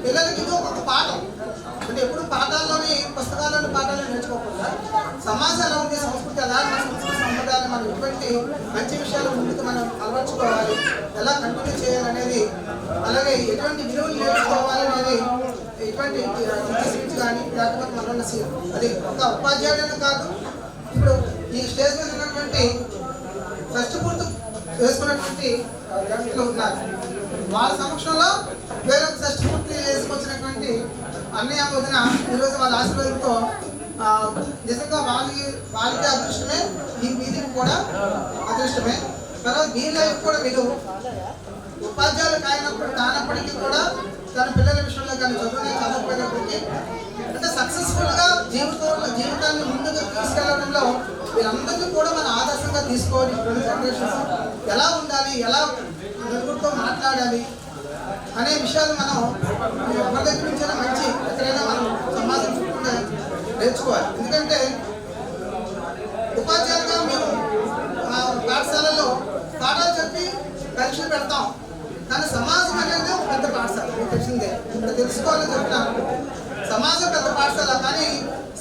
Speaker 5: పిల్లలకి ఒక పాఠం. అంటే ఎప్పుడు పాఠాల్లోని పుస్తకాల్లోని పాఠాలు నేర్చుకోకుండా సమాజంలో ఉండే సంస్కృతి ఆధారణ సంస్కృతి సంబంధాలు మనం ఎటువంటి మంచి విషయాలు ముందుకు మనం అలవర్చుకోవాలి, ఎలా కంటిన్యూ చేయాలనేది, అలాగే ఎటువంటి విలువలు నేర్చుకోవాలనేది ఎటువంటి సీట్స్ కానీ లేకపోతే మన అది ఒక ఉపాధ్యాయుడనే కాదు. ఇప్పుడు ఈ స్టేజ్ మీద ఉన్నటువంటి ఫస్ట్ పూర్తి వేసుకున్నటువంటి వ్యక్తులు ఉన్నారు. వాళ్ళ సమక్షంలో వేరొక షష్టి పూర్తి వేసుకొచ్చినటువంటి అన్నయ్య వదిన ఈరోజు వాళ్ళ ఆశీర్వాదంతో నిజంగా వాళ్ళకి అదృష్టమే, ఈ వీధికి కూడా అదృష్టమే. తర్వాత మీ లైఫ్ కూడా మీరు ఉపాధ్యాయులు కానప్పటికీ కూడా తన పిల్లల విషయంలో కానీ చదువునే చదువు చెప్పేటప్పటికి అంటే సక్సెస్ఫుల్గా జీవితాన్ని ముందుకు తీసుకెళ్లడంలో వీళ్ళందరినీ కూడా మన ఆదర్శంగా తీసుకోవాలి. ఇప్పుడున్న జనరేషన్స్ ఎలా ఉండాలి, ఎలా నలుగురితో మాట్లాడాలి అనే విషయాలు మనం ఎవరి దగ్గర నుంచైనా మంచి ఎక్కడైనా మనం సమాజం చుట్టూ నేర్చుకోవాలి. ఎందుకంటే ఉపాధ్యాయులుగా మేము పాఠశాలలో పాఠాలు చెప్పి పరీక్షలు పెడతాం, కానీ సమాజం అనేది ఒక పెద్ద పాఠశాల. మీకు తెలిసిందే, ఇప్పుడు తెలుసుకోవాలని చెప్తాను. సమాజం పెద్ద పాఠశాల, కానీ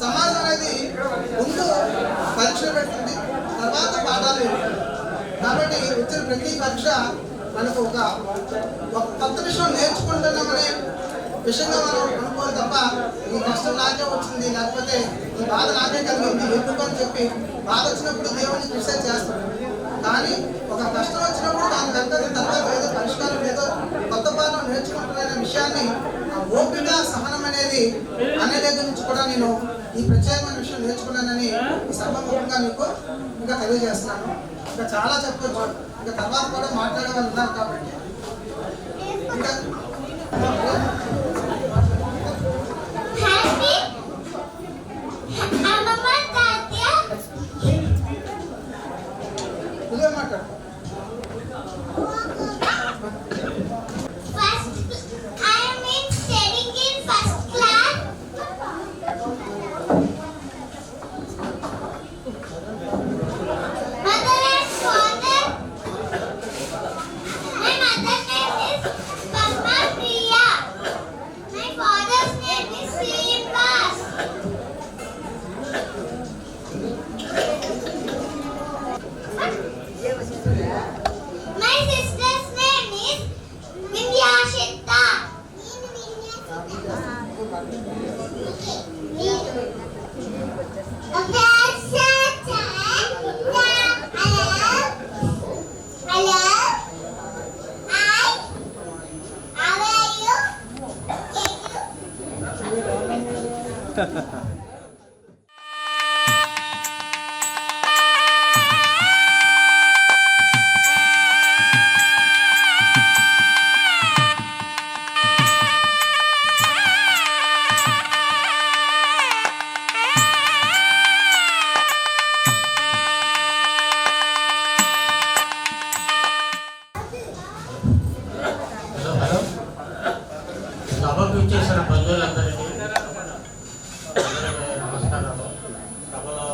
Speaker 5: సమాజం అనేది ముందు పరీక్షలు పెడుతుంది, తర్వాత పాఠాలు. కాబట్టి వచ్చిన ప్రతి పరీక్ష మనకు ఒక కొత్త విషయం నేర్చుకుంటున్నామనే విషయంగా మనం అనుకోవాలి తప్ప ఈ కష్టం నాకే వచ్చింది, లేకపోతే ఈ బాధ నాకే కలిగింది ఎందుకు అని చెప్పి బాధ వచ్చినప్పుడు దేవుడిని క్రిటిసైజ్ చేస్తాం. కానీ ఒక కష్టం వచ్చినప్పుడు దాని వెంటనే తర్వాత ఏదో పరిష్కారం ఏదో కొత్త పాఠం నేర్చుకుంటున్న విషయాన్ని ఓపిక సహనం అనేది అనే దగ్గర నుంచి కూడా నేను ఈ ప్రత్యేకమైన విషయం నేర్చుకున్నానని ఈ సభాముఖంగా మీకు ఇంకా తెలియజేస్తున్నాను. ఇంకా చాలా చెప్పవచ్చు, ఇంకా తర్వాత కూడా మాట్లాడే వాళ్ళు ఉన్నారు కాబట్టి ఇంకా ఇదే మాట్లాడు.
Speaker 8: సభకు ఇచ్చేసిన బంధువులందరికీ నమస్కారాలు. సభలో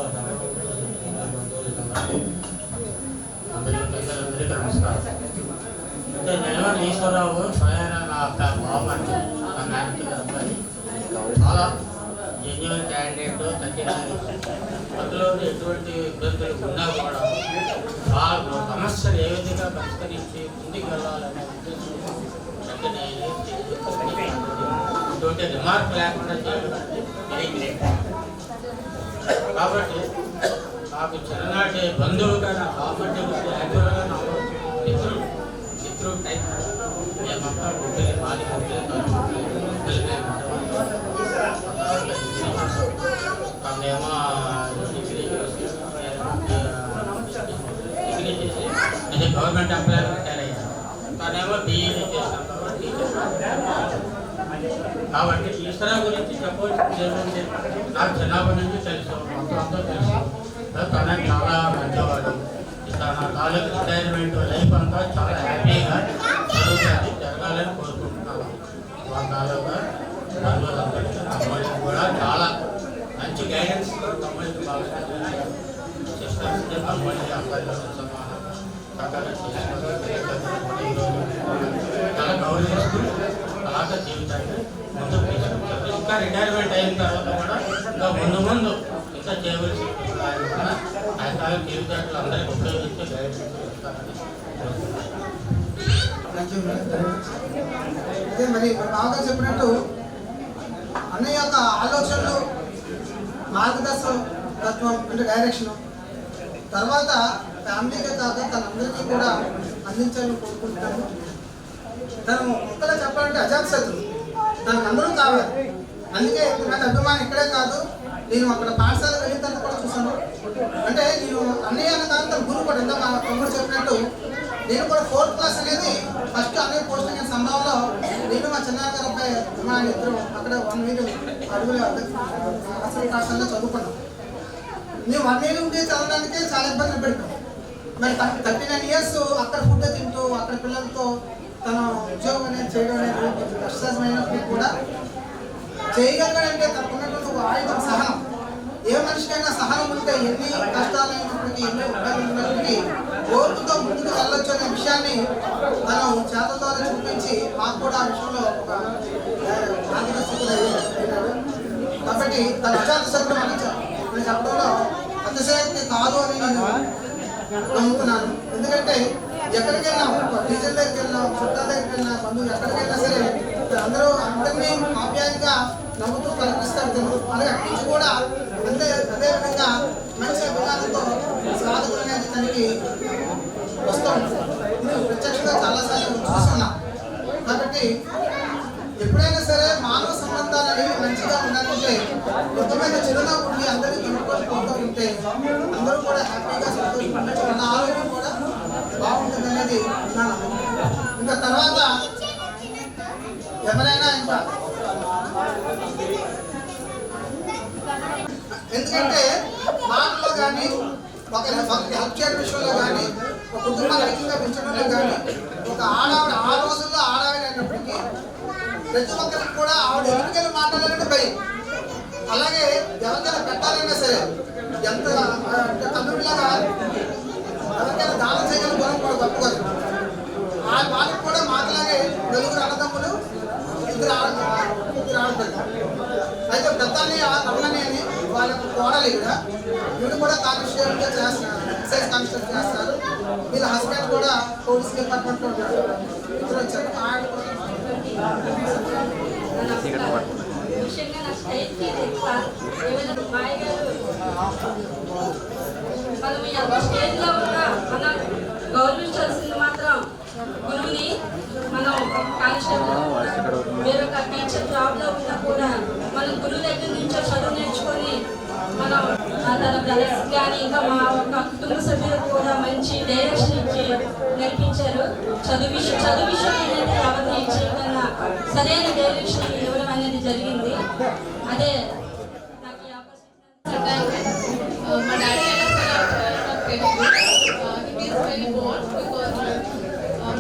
Speaker 8: అందరికీ నమస్కారం. అంటే నెలవారి ఈశ్వరరావు స్వయాన నా బావమని నా నాయకుడి అబ్బాయి చాలా జెన్యున్ క్యాండిడేట్, తగ్గిన అందులో ఎటువంటి ఇబ్బందులు ఉన్నా కూడా వాళ్ళు సమస్యలు ఏ విధంగా పరిష్కరించి ముందుకు వెళ్ళాలనే ఉద్దేశం ఇటువంటి రిమార్క్ లేకుండా చేయడం వెరీ గ్రేట్. కాబట్టి నాకు చిన్ననాటి బంధువుగా నా బామ్మటి యాక్చువల్గా నా మిత్రుడు టైప్ మేమంతా గుడ్డలే మాది తనేమో డిగ్రీ చేసి అదే గవర్నమెంట్ ఎంప్లాయీ రిటైర్ అయ్యాను. తనేమో బీఈడీ చేశాను కాబట్టి ఈశ్వర గురించి చెప్పవలసింది ఏమంటే నాకు చిన్నప్పటి నుంచి తెలుసు, మొత్తం అంతా తెలుసు. తన చాలా మంచివాడు. తన తాలూకు రిటైర్మెంట్ లైఫ్ అంతా చాలా హ్యాపీగా జరుగుతుంది, జరగాలని కోరుకుంటున్నాను. మా తాలూకా బంధువులందరికీ తమ్ముళ్ళకి కూడా చాలా మంచి గైడెన్స్ తమ్ముళ్ళకి బాగా సిస్టమ్స్ తమ్ముళ్ళకి అబ్బాయిలో సమానం సకాలం చాలా గౌరవిస్తూ అలాగ జీవితాన్ని ముందుకు తీసుకుంటారు. ఇంకా రిటైర్మెంట్ అయిన తర్వాత కూడా ఇంకా ముందు ఇంకా చేయవలసి ఆయన తాలూకు జీవితాలు అందరికీ ఉపయోగించి గైడెన్స్ ఇస్తారని
Speaker 5: అదే మరి బాగా చెప్పినట్టు అన్నయ్య యొక్క ఆలోచనలు, మార్గదర్శకత్వం అంటే డైరెక్షన్, తర్వాత ఫ్యామిలీకే కాక తనందరికీ కూడా అందించాలని కోరుకుంటున్నాను. తను ఒక్కలా చెప్పాలంటే అజాతశత్రువు, తనకు అందరూ కావాలి. అందుకే నాకు అభిమానం ఇక్కడే కాదు, నేను అక్కడ పాఠశాల వెళ్ళిన తర్వాత కూడా చూసాను. అంటే నేను అన్నయ్య అన్న కాదు తన గురువు కూడా ఎంత మా తమ్ముడు చెప్పినట్టు నేను కూడా 4th క్లాస్ అనేది ఫస్ట్ అనే పోస్టింగ్ అయిన సంభవంలో నేను మా చిన్నగారు అబ్బాయి మా ఇద్దరు అక్కడ 1 ఇయర్ అడుగులు అసలు క్లాసుల్లో చదువుకున్నాం. మేము 1 ఇయర్ ఉండి చదవడానికే చాలా ఇబ్బందులు పెడతాం. మరి 39 ఇయర్స్ అక్కడ ఫుడ్ తింటూ అక్కడ పిల్లలతో తన ఉద్యోగం అనేది చేయడం అనేది కొంచెం కష్టమైనప్పుడు కూడా చేయగలగాలంటే తనకు ఉన్నటువంటి ఒక ఆయుధం సహనం. ఏ మనిషికైనా సహనం ఉంటే ఎన్ని కష్టాలైనప్పటికీ ఎన్ని ఉపయోగించినప్పటికీ ఓర్పుతో ముందుకు వెళ్ళొచ్చు అనే విషయాన్ని తను చేత ద్వారా చూపించి మాకు కూడా ఆ విషయంలో ఒక మార్గదర్శకుడు అయినాడు. కాబట్టి తన అజాత శబ్దం అని చెప్పడంలో అతిశయోక్తి కాదు అని నేను నమ్ముతున్నాను. ఎందుకంటే ఎక్కడికైనా టీచర్ దగ్గరికి వెళ్ళినా చుట్టాల దగ్గరికి వెళ్ళినా బంధువులు ఎక్కడికైనా సరే అందరినీ ఆప్యాయంగా నవ్వుతూ కల్పిస్తారు. అలాగే టీచర్ కూడా అదే విధంగా మంచి అభిమానంతో స్వాగతం అనేది తనకి వస్తూ ఉంటుంది. నేను ప్రత్యక్షంగా చాలాసార్లు చూస్తున్నాం. కాబట్టి ఎప్పుడైనా సరే మానవ సంబంధాలు అనేవి మంచిగా ఉండాలంటే మొత్తమైన చిరునవ్వుని అందరికీ కనుక్కోకపోతూ ఉంటే అందరూ కూడా హ్యాపీగా సంతోషించవచ్చు. మన ఆరోగ్యం కూడా బాగుంటుంది అనేది నా నమ్మకం. ఇంకా తర్వాత ఎవరైనా ఇంకా ఎందుకంటే మాటలో కానీ ఒకరికి హెల్ప్ చేయడం విషయంలో కానీ ఒక కుటుంబాన్ని ఐక్యంగా పెంచడంలో కానీ ఒక ఆడవాడు ఆ రోజుల్లో ఆడవాడు అయినప్పటికీ ప్రతి ఒక్కరికి కూడా ఆవిడ ఎన్నికలు మాట్లాడాలంటే భయం. అలాగే ఎవరికైనా పెట్టాలన్నా సరే ఎంత తమ్ముడిలాగా ఎవరికైనా దానం చేయగల గుణం కూడా గొప్ప కదా. ఆ వాళ్ళకి కూడా మాట్లాగే నలుగురు అన్నదమ్ములు ఇద్దరు ఆడపిల్లలు. అయితే పెద్దని రమణని అని వాళ్ళ కోడలు వీళ్ళు కూడా కానిస్టేబుల్గా చేస్తున్నారు, ఎక్సైజ్ కానిస్టేబుల్ చేస్తారు. వీళ్ళ హస్బెండ్ కూడా పోలీస్ డిపార్ట్మెంట్లో ఉంటారు. ఇద్దరు వచ్చారు. ఆయన
Speaker 9: గౌరవించాల్సింది మాత్రం గురువుని. మనం కానిస్టేబుల్ వేరొక టీచర్ జాబ్లో ఉన్నా కూడా మనం గురువు దగ్గర నుంచో చదువు నేర్చుకొని మనం తన బ్రదర్స్ కానీ ఇంకా మా ఒక కుటుంబ సభ్యులకు కూడా మంచి డైరెక్షన్ ఇచ్చి నడిపించారు. చదువు విషయం అనేది ఎవరిని చేయకన్నా సరైన డైరెక్షన్ ఇవ్వడం అనేది జరిగింది. అదే నాకు ఈ అవకాశం.
Speaker 2: మా డాడీ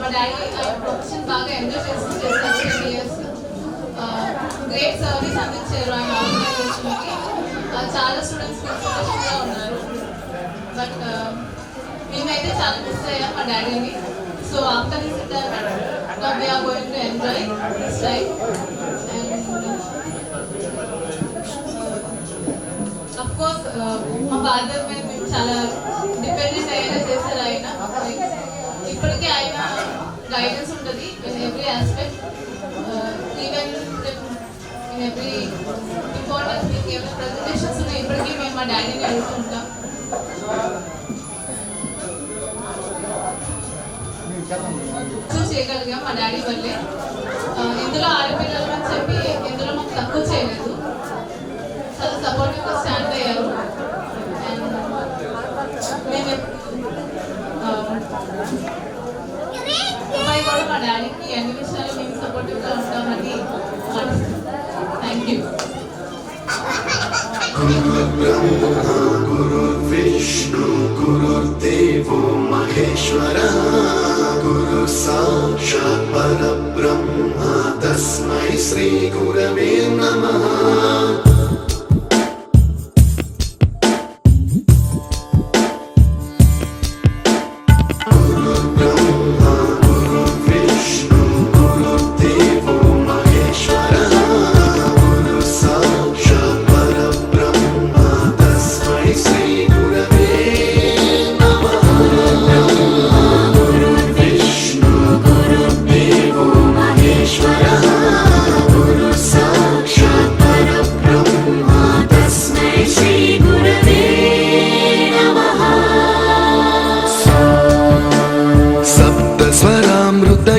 Speaker 2: మా డాడీ ప్రొఫెషన్ బాగా ఎంజాయ్ చేస్తారు. 10 years గ్రేట్ సర్వీస్ అందించారు ఆయన ఆర్గనైజేషన్కి. చాలా స్టూడెంట్స్ ఇన్స్పిరేషన్గా ఉన్నారు. బట్ మేమైతే చాలా మిస్ అయ్యాం మా డాడీని. So after this retirement we are going to enjoy this time. And of course మా ఫాదర్ మీద మేము చాలా డిపెండెంట్ అయ్యేలా చేశారు ఆయన. ఇప్పటికీ ఆయన గైడెన్స్ ఉంటుంది in every aspect, even in every important thing. ఏమైనా ప్రజెంటేషన్స్ ఉన్నాయి ఇప్పటికీ మేము మా డాడీని అడుగుతూ ఉంటాం. చేయగలిగాం మా డాడీ వల్లే. ఇందులో ఆడపిల్లలు అని చెప్పి ఇందులో మాకు తక్కువ చేయలేదు. చాలా సపోర్టివ్గా స్టాండ్ అయ్యారు. మేము అబ్బాయి కూడా మా డాడీకి అన్ని విషయాలు మేము సపోర్టివ్గా ఉంటామని. Thank you.
Speaker 4: గురు విష్ణు గురుదేవో మహేశ్వర గురు సాక్షాత్ పరబ్రహ్మ తస్మై శ్రీ గురవే నమః.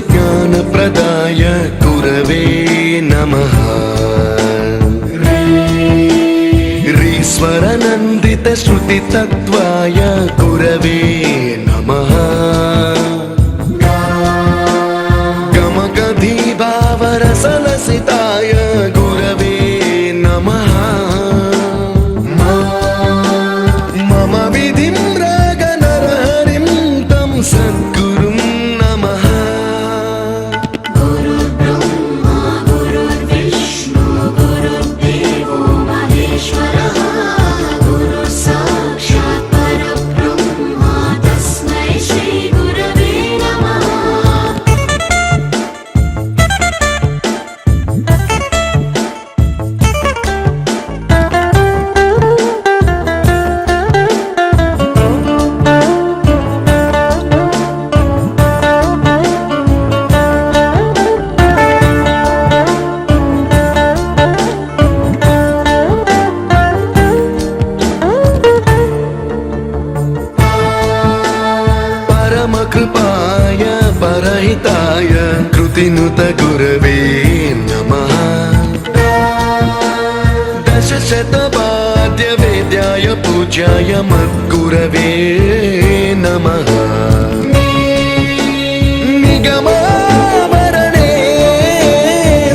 Speaker 4: ज्ञानप्रदाय गुरवे नमः. रीश्वरनन्दित श्रुतितत्त्वाय गुरवे नमः. नुत गुरवे नमः दशशतवाद्य वेद्याय पूज्याय मद्गुरवे नमः निगमावरणे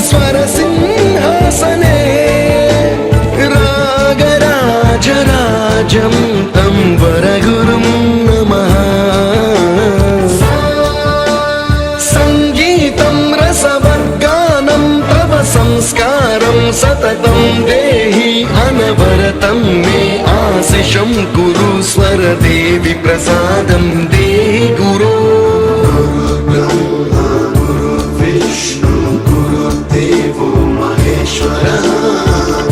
Speaker 4: स्वरसिंहासने रागराजराजं तं वरगुरुं नमः संगीतं रसवर्गानं तव संस्कारं सततं देहि अनवरतं मे आशिषं कुरु स्वरदेवि प्रसादं देहि गुरो गुरुर्ब्रह्मा गुरुर्विष्णु गुरुर्देवो महेश्वरः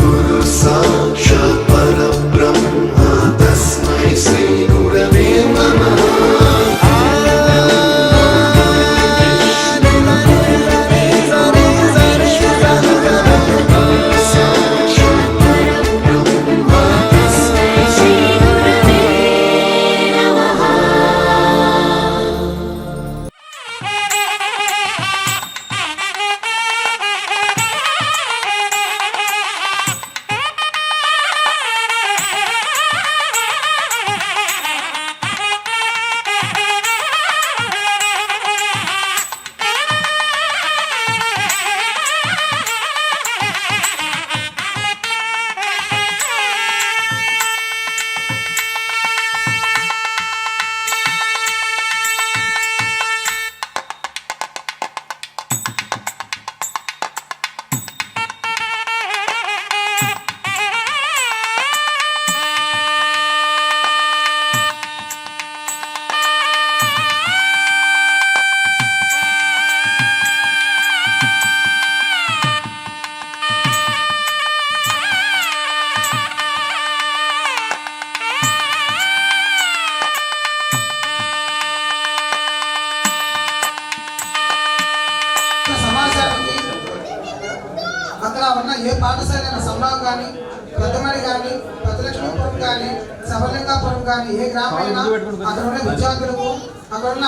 Speaker 4: गुरुः साक्षात् परब्रह्म तस्मै श्री गुरवे नमः
Speaker 5: సమాజానికి అక్కడ ఉన్న ఏ పాఠశాల సమాజం కానీ పెద్దమడి కానీ పెద్దలక్ష్మీపురం కానీ శబలింగాపురం కానీ ఏ గ్రామైనా అక్కడ ఉన్న విద్యార్థులకు అక్కడ ఉన్న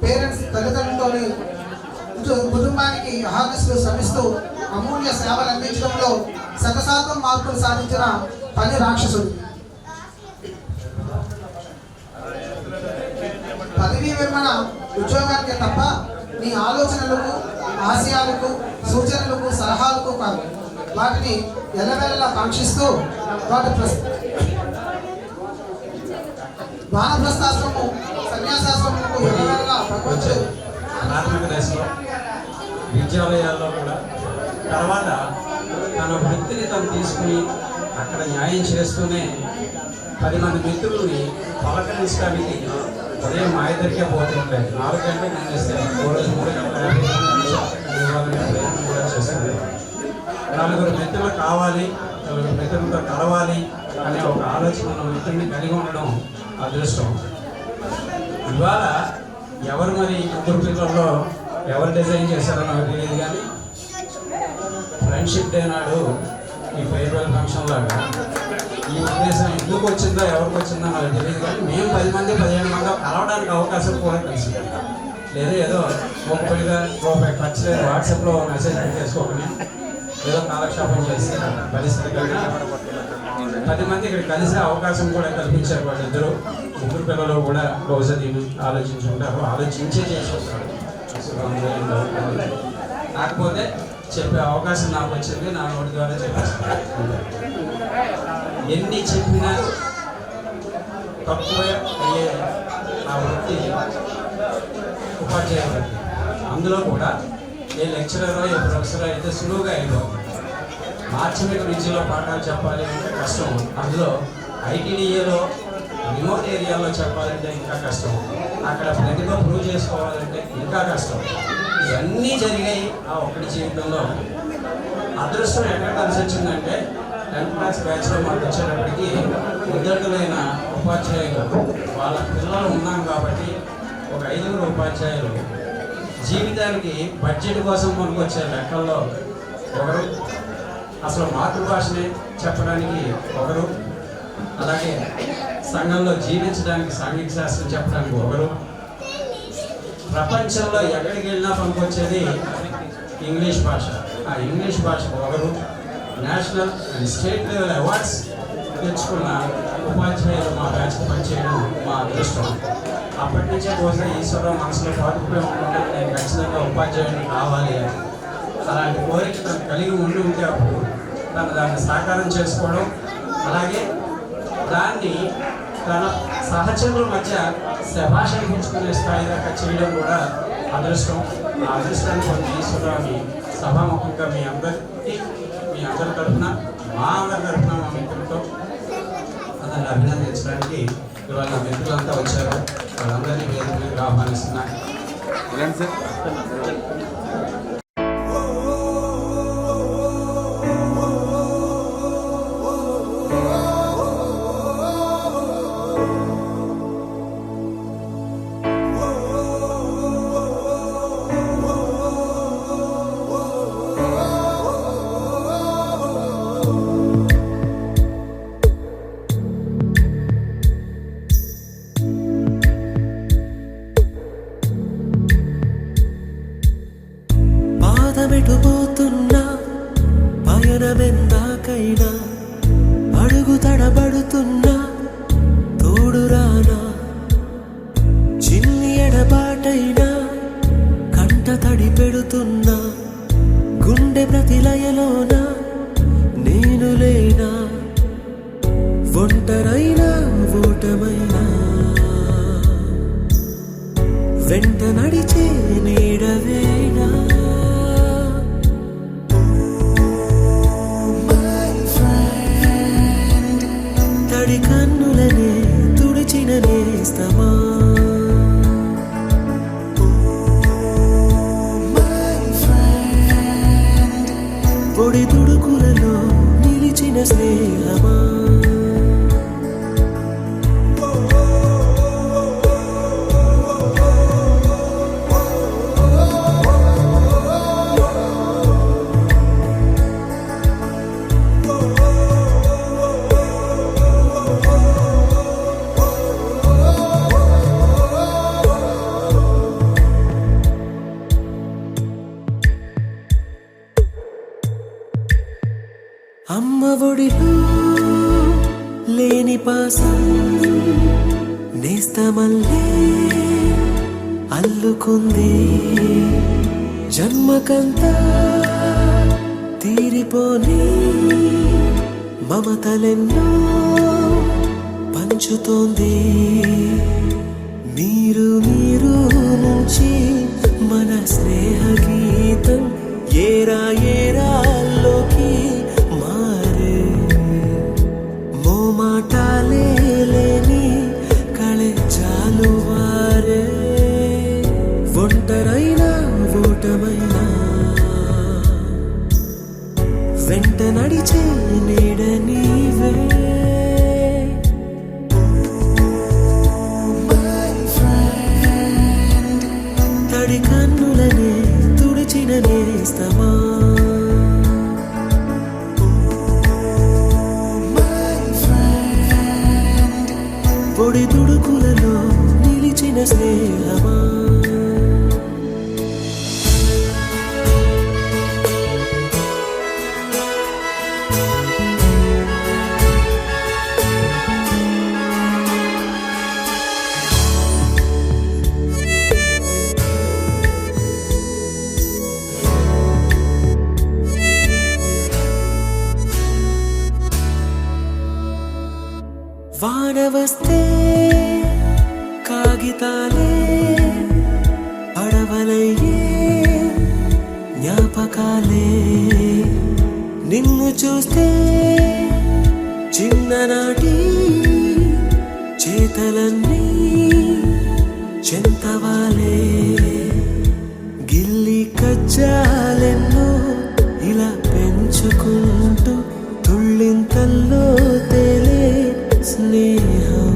Speaker 5: పేరెంట్స్ తల్లిదండ్రులతో కుటుంబానికి హానస్లు శ్రమిస్తూ అమూల్య సేవలు అందించడంలో 100% మార్కులు సాధించిన పని రాక్షసుడు. పదవీ విరమణ ఉద్యోగానికి తప్ప నీ ఆలోచనలకు ఆశయాలకు సూచనలకు సలహాలకు కాదు. వాటిని ఎల్లవేళలా కాంక్షిస్తూ వాటి వానప్రస్థాశ్రమము సన్యాసాశ్రమకు ఎల్లవేళలా భగవంతుడు
Speaker 10: ప్రాథమిక దశలో విద్యాలయాల్లో కూడా తర్వాత తన వృత్తిని తను తీసుకుని అక్కడ న్యాయం చేస్తూనే 10 మంది మిత్రుల్ని పలకరించడానికి ఉదయం మా ఇద్దరికే పోతుంటాయి. 4 గంటలకు నేను చేస్తాను, రోజు 3 గంటల 50 నిమిషాలు కూడా చేస్తాను. 4 మిత్రులు కావాలి, 4 మిత్రులతో కలవాలి అనే ఒక ఆలోచన మన మిత్రుల్ని కలిగి ఉండడం అదృష్టం. ఇవాళ ఎవరు మరి ముగ్గురు పిల్లల్లో ఎవరు డిజైన్ చేశారో నాకు తెలియదు, కానీ ఫ్రెండ్షిప్ డే నాడు ఈ ఫేర్వెల్ ఫంక్షన్ లాగా ఈ ఉద్దేశం ఎందుకు వచ్చిందో ఎవరికి వచ్చిందో నాకు తెలియదు, కానీ మేము 10 మంది 15 మంది కలవడానికి అవకాశం కూడా కలిసింది. లేదా ఏదో ఒక్కడిగా రూపాయి ఖర్చు లేదు, వాట్సాప్లో మెసేజ్ చేసుకోకని ఏదో కాలక్షేపం చేసి పరిస్థితి కలిగి 10 మంది ఇక్కడ కలిసే అవకాశం కూడా కల్పించారు. వాళ్ళిద్దరూ ముగ్గురు పిల్లలు కూడా రోజు దీన్ని ఆలోచించుకుంటారు, ఆలోచించే చేసుకుంటారు. కాకపోతే చెప్పే అవకాశం నాకు వచ్చింది, నా నోటి ద్వారా చెప్పేస్తాను. ఎన్ని చెప్పినా తక్కువే అయ్యే ఆ వృత్తి ఉపాధ్యాయ వృత్తి. అందులో కూడా ఏ లెక్చరర్ ఏ ప్రొఫెసర్ అయితే సులువుగా అయిపోతుంది. మాధ్యమిక విద్యలో పాఠాలు చెప్పాలి అంటే కష్టం, అందులో ఐటీడీఏలో రిమోట్ ఏరియాలో చెప్పాలంటే ఇంకా కష్టం, అక్కడ ప్రతిభ ప్రూవ్ చేసుకోవాలంటే ఇంకా కష్టం. ఇవన్నీ జరిగాయి ఆ ఒక్కటి జీవితంలో. అదృష్టం ఎక్కడ కలిసి వచ్చిందంటే 10th క్లాస్ బ్యాచ్లో మాకు వచ్చేటప్పటికి ఉద్యోగులైన ఉపాధ్యాయులు వాళ్ళ పిల్లలు ఉన్నాం కాబట్టి ఒక 5 ఉపాధ్యాయులు జీవితానికి బడ్జెట్ కోసం కొనుక్కొచ్చే లెక్కల్లో ఒకరు, అసలు మాతృభాషని చెప్పడానికి ఒకరు, అలాగే సంఘంలో జీవించడానికి సాంఘిక శాస్త్రం చెప్పడానికి ఒకరు, ప్రపంచంలో ఎక్కడికి వెళ్ళినా పనికొచ్చేది ఇంగ్లీష్ భాష. ఆ ఇంగ్లీష్ భాష ఒకరు national and state level awards తెచ్చుకున్న ఉపాధ్యాయులు మా బ్యాచ్కి పనిచేయడం మా అదృష్టం. అప్పటి నుంచే బహుశా ఈశ్వరరావు మనసులో పాతుకుపోయి ఉంటుంటే నేను ఖచ్చితంగా ఉపాధ్యాయుడిని కావాలి అని. అలాంటి కోరిక తను కలిగి ఉంటే అప్పుడు తను దాన్ని సాకారం చేసుకోవడం, అలాగే దాన్ని తన సహచరుల మధ్య శభాష అనిపించుకునే స్థాయి దాకా చేయడం కూడా అదృష్టం. ఆ అదృష్టాన్ని పొంది ఈశ్వరరావుని సభాముఖంగా మీ అందరి తరఫున మా మిత్రులతో అతన్ని అభినందించడానికి ఇవాళ నా మిత్రులంతా వచ్చారు. వాళ్ళందరినీ వేదిక మీద ఆహ్వానిస్తున్నా.
Speaker 11: పాదమెటుపోతున్నా పయనమెందాకైనా అడుగు తడబడుతున్నా తోడురానా, చిన్ని ఎడబాటైనా కంట తడి పెడుతున్నా గుండె ప్రతిలయలోన నేను లేనా, ఒంటరైనా ఓటమైనా వెంట నడిచే నీడవేనా. తడి కన్నులనే తుడిచిన నేస్తమా, పొడి తుడుకులలో నిలిచిన స్నేహమా. అమ్మ ఒడిలో లేని పాసం నేస్తమల్లే అల్లుకుంది, జన్మకంతా తీరిపోని మమతలెన్నో పంచుతోంది. మీరు నుంచి మన స్నేహ గీతం ఏరాల్లోకి మారే, మోమాటాలే లేని కళే చాలువారే, ఒంటరైనా ఓటమైనా వెంట నడిచే నీడ నీవే. తడి కన్నులనే తుడిచిన నేస్తమా, పొడి తుడుకులలో నిలిచిన స్నేహమా. వాన వస్తే కాగితాలే పడవలయ్యే జ్ఞాపకాలే, నిన్ను చూస్తే చిన్ననాటి చేతలన్నీ చెంతవాలే, గిల్లి కజ్జాలెన్నో ఇలా పెంచుకుంటూ తుళ్ళింతల్లో తేలే స్నేహం,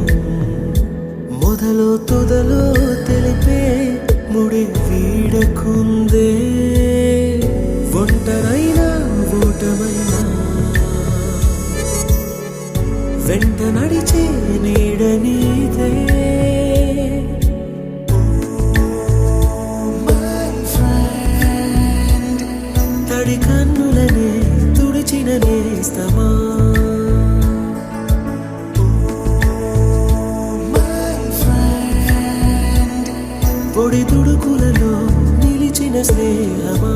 Speaker 11: మొదలో తుదలో తెలిపే ముడి వీడకుందే, ఒంటరైనా ఓటమైనా వెంట నడిచే నీడ నీదే. నేస్తమా పొడి తుడుకులలో నిలిచిన స్నేహమా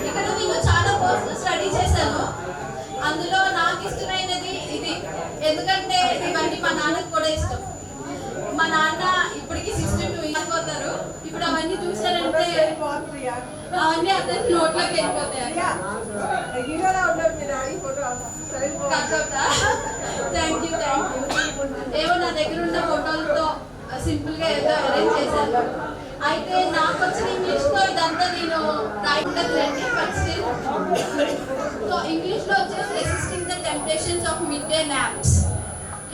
Speaker 2: ఇక్కడ నేను చాలా కోర్సులు స్టడీ చేశాను. అందులో నాకు ఇష్టమైనది ఇది. ఎందుకంటే ఇవన్నీ మా నాన్నకు కూడా ఇష్టం. మా నాన్న ఇప్పటికి 62 అయిపోతారు. ఇప్పుడు అవన్నీ చూసారంటే అవన్నీ అతని నోట్లోకి వెళ్ళిపోతాయి. Thank you. ఏవో నా దగ్గర ఉన్న ఫోటోలతో సింపుల్ గా ఏదో అరేంజ్ చేశాను. అయితే నాకు వచ్చిన ఇంగ్లీష్ తో ఇదంతా నేను రాయకుండదులేండి. బట్ స్టిల్ సో ఇంగ్లీష్ లో వచ్చేసి resisting the temptations of mid day naps.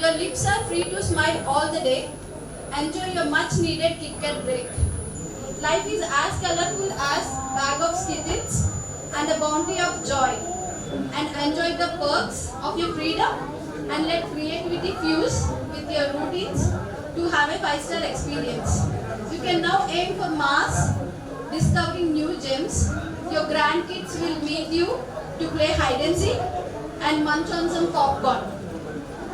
Speaker 2: Your lips are free to smile all the day. Enjoy your much needed Kit Kat break. Life is as colorful as bag of skittles and a bounty of joy. And enjoy the perks of your freedom and let creativity fuse with your routines to have a 5-star experience. You can now aim for Mars, discovering new gems. Your grandkids will meet you to play hide and seek and munch on some popcorn.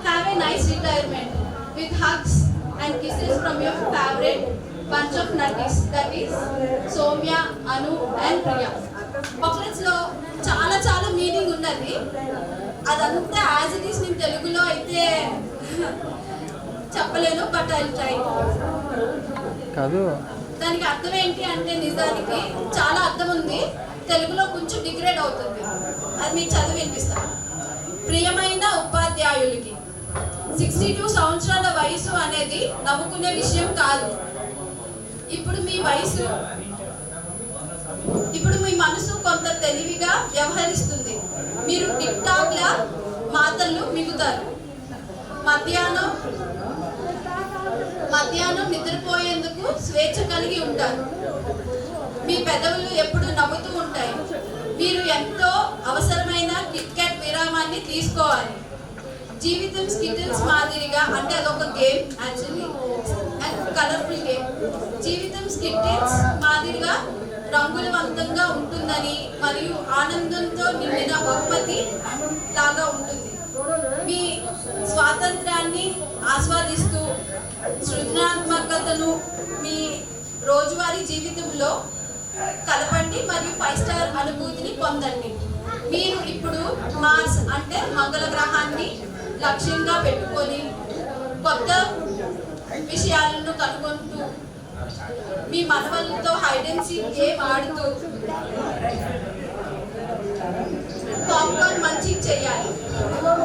Speaker 2: Have a nice retirement with hugs and kisses from your favorite bunch of nutties, that is Soumya, Anu and Priya. Booklets లో చాలా చాలా meaning ఉన్నది. అదంతా as it is నేను తెలుగులో అయితే చెప్పలేను. But I try. దానికి అర్థం ఏంటి అంటే నిజానికి చాలా అర్థం ఉంది. తెలుగులో కొంచెం డిగ్రేడ్ అవుతుంది. అది మీకు చదివి వినిపిస్తాను. ప్రియమైన ఉపాధ్యాయులకి 62 సంవత్సరాల వయసు అనేది నవ్వుకునే విషయం కాదు. ఇప్పుడు మీ మనసు కొంత తెలివిగా వ్యవహరిస్తుంది. మీరు టిక్ టాక్ లా మాటలు మిగుతారు. మధ్యాహ్నం నిద్రపోయేందుకు స్వేచ్ఛ కలిగి ఉంటారు. మీ పెదవులు ఎప్పుడు నవ్వుతూ ఉంటాయి. మీరు ఎంతో అవసరమైన కిట్ క్యాట్ విరామాన్ని తీసుకోవాలి. జీవితం స్కిటిల్స్ మాదిరిగా, అంటే అదొక గేమ్ యాక్చువల్లీ, కలర్ఫుల్ గేమ్. జీవితం స్కిటిల్స్ మాదిరిగా రంగులవంతంగా ఉంటుందని మరియు ఆనందంతో నిండిన బహుమతి లాగా ఉంటుంది. మీ స్వాతంత్రాన్ని ఆస్వాదిస్తూ సృజనాత్మకతను మీ రోజువారీ జీవితంలో కలపండి మరియు 5-స్టార్ అనుభూతిని పొందండి. మీరు ఇప్పుడు మార్స్ అంటే మంగళ గ్రహాన్ని లక్ష్యంగా పెట్టుకొని కొత్త విషయాలను కనుగొంటూ మీ మనవలతో హైడ్ అండ్ సీక్ గేమ్ ఆడుతూ పాప్కార్న్ మంచింగ్ చేయాలి.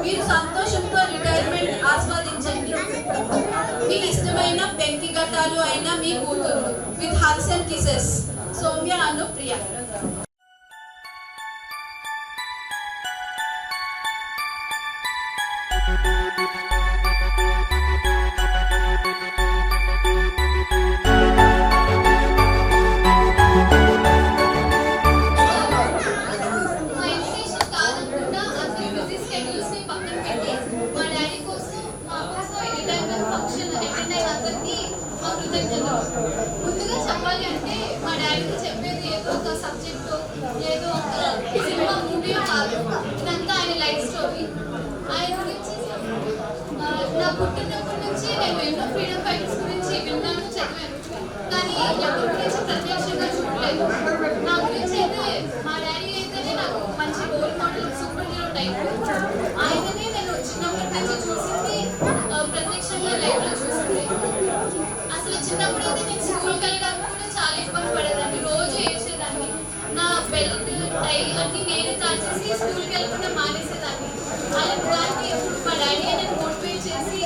Speaker 2: మీరు సంతోషంతో రిటైర్మెంట్ ఆస్వాదించండి. మీ ఇష్టమైన పెంకి గట్టాలు అయిన మీ కూతురు with hugs and kisses, Soumya, Anu, Priya. ముందుగా చెప్పాలి అంటే మా డాడీకి చెప్పేది ఏదో ఒక సబ్జెక్టు, ఏదో ఒక సినిమా, మూవీ కాదు. ఇదంతా ఆయన లైఫ్ స్టోరీ. ఆయన గురించి నా పుట్టినప్పటి నుంచి నేను ఎన్నో ఫ్రీడమ్ ఫైటర్స్ గురించి విన్నాను, చదివాను. కానీ ఎవరి గురించి ప్రత్యక్షంగా చూడలేదు. నా గురించి అయితే మా డాడీ అయితేనే నాకు మంచి role model, super hero type. ఆయననే నేను చిన్నప్పటి నుంచి చూసింది, ప్రత్యక్షంగా లైఫ్లో చూసింది. అసలు చిన్నప్పుడు అయితే నేను స్కూల్కి వెళ్ళడానికి కూడా చాలా ఇబ్బంది పడేదాన్ని. రోజు ఏడ్చేదాన్ని. నా బెల్ట్, టై అన్నీ నేనే కాల్చేసి స్కూల్కి వెళ్ళకుండా మానేసేదాన్ని. అలాంటి దాన్ని మా డాడీ నేను మోటివేట్ చేసి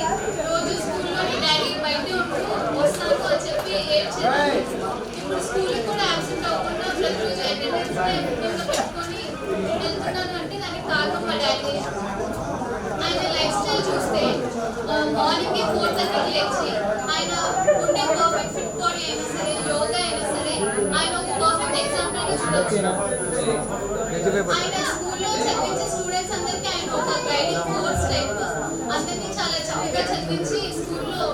Speaker 2: రోజు స్కూల్లో డాడీ బయట వస్తాను అని చెప్పి ఏడ్చేదాన్ని. ఇప్పుడు స్కూల్కి కూడా యాబ్సెంట్ అవ్వకుండా ప్రతిరోజు అటెండెన్స్ పెట్టుకొని వెళ్తున్నాను అంటే దానికి కారణం మా డాడీ. ఆయన లైఫ్ స్టైల్ చూస్తే మార్నింగ్ 4:30కి లేచి ఆయన ఉండే పర్ఫెక్ట్ ఫిట్ బాడీ అయినా సరే, యోగా అయినా సరే, ఆయన ఒక పర్ఫెక్ట్ ఎగ్జాంపుల్గా చూడొచ్చు. ఆయన స్కూల్లో చదివించే స్టూడెంట్స్ అందరికీ ఆయన ఒక గైడింగ్ ఫోర్స్ టైప్. అందరినీ చాలా చక్కగా చదివించి స్కూల్లో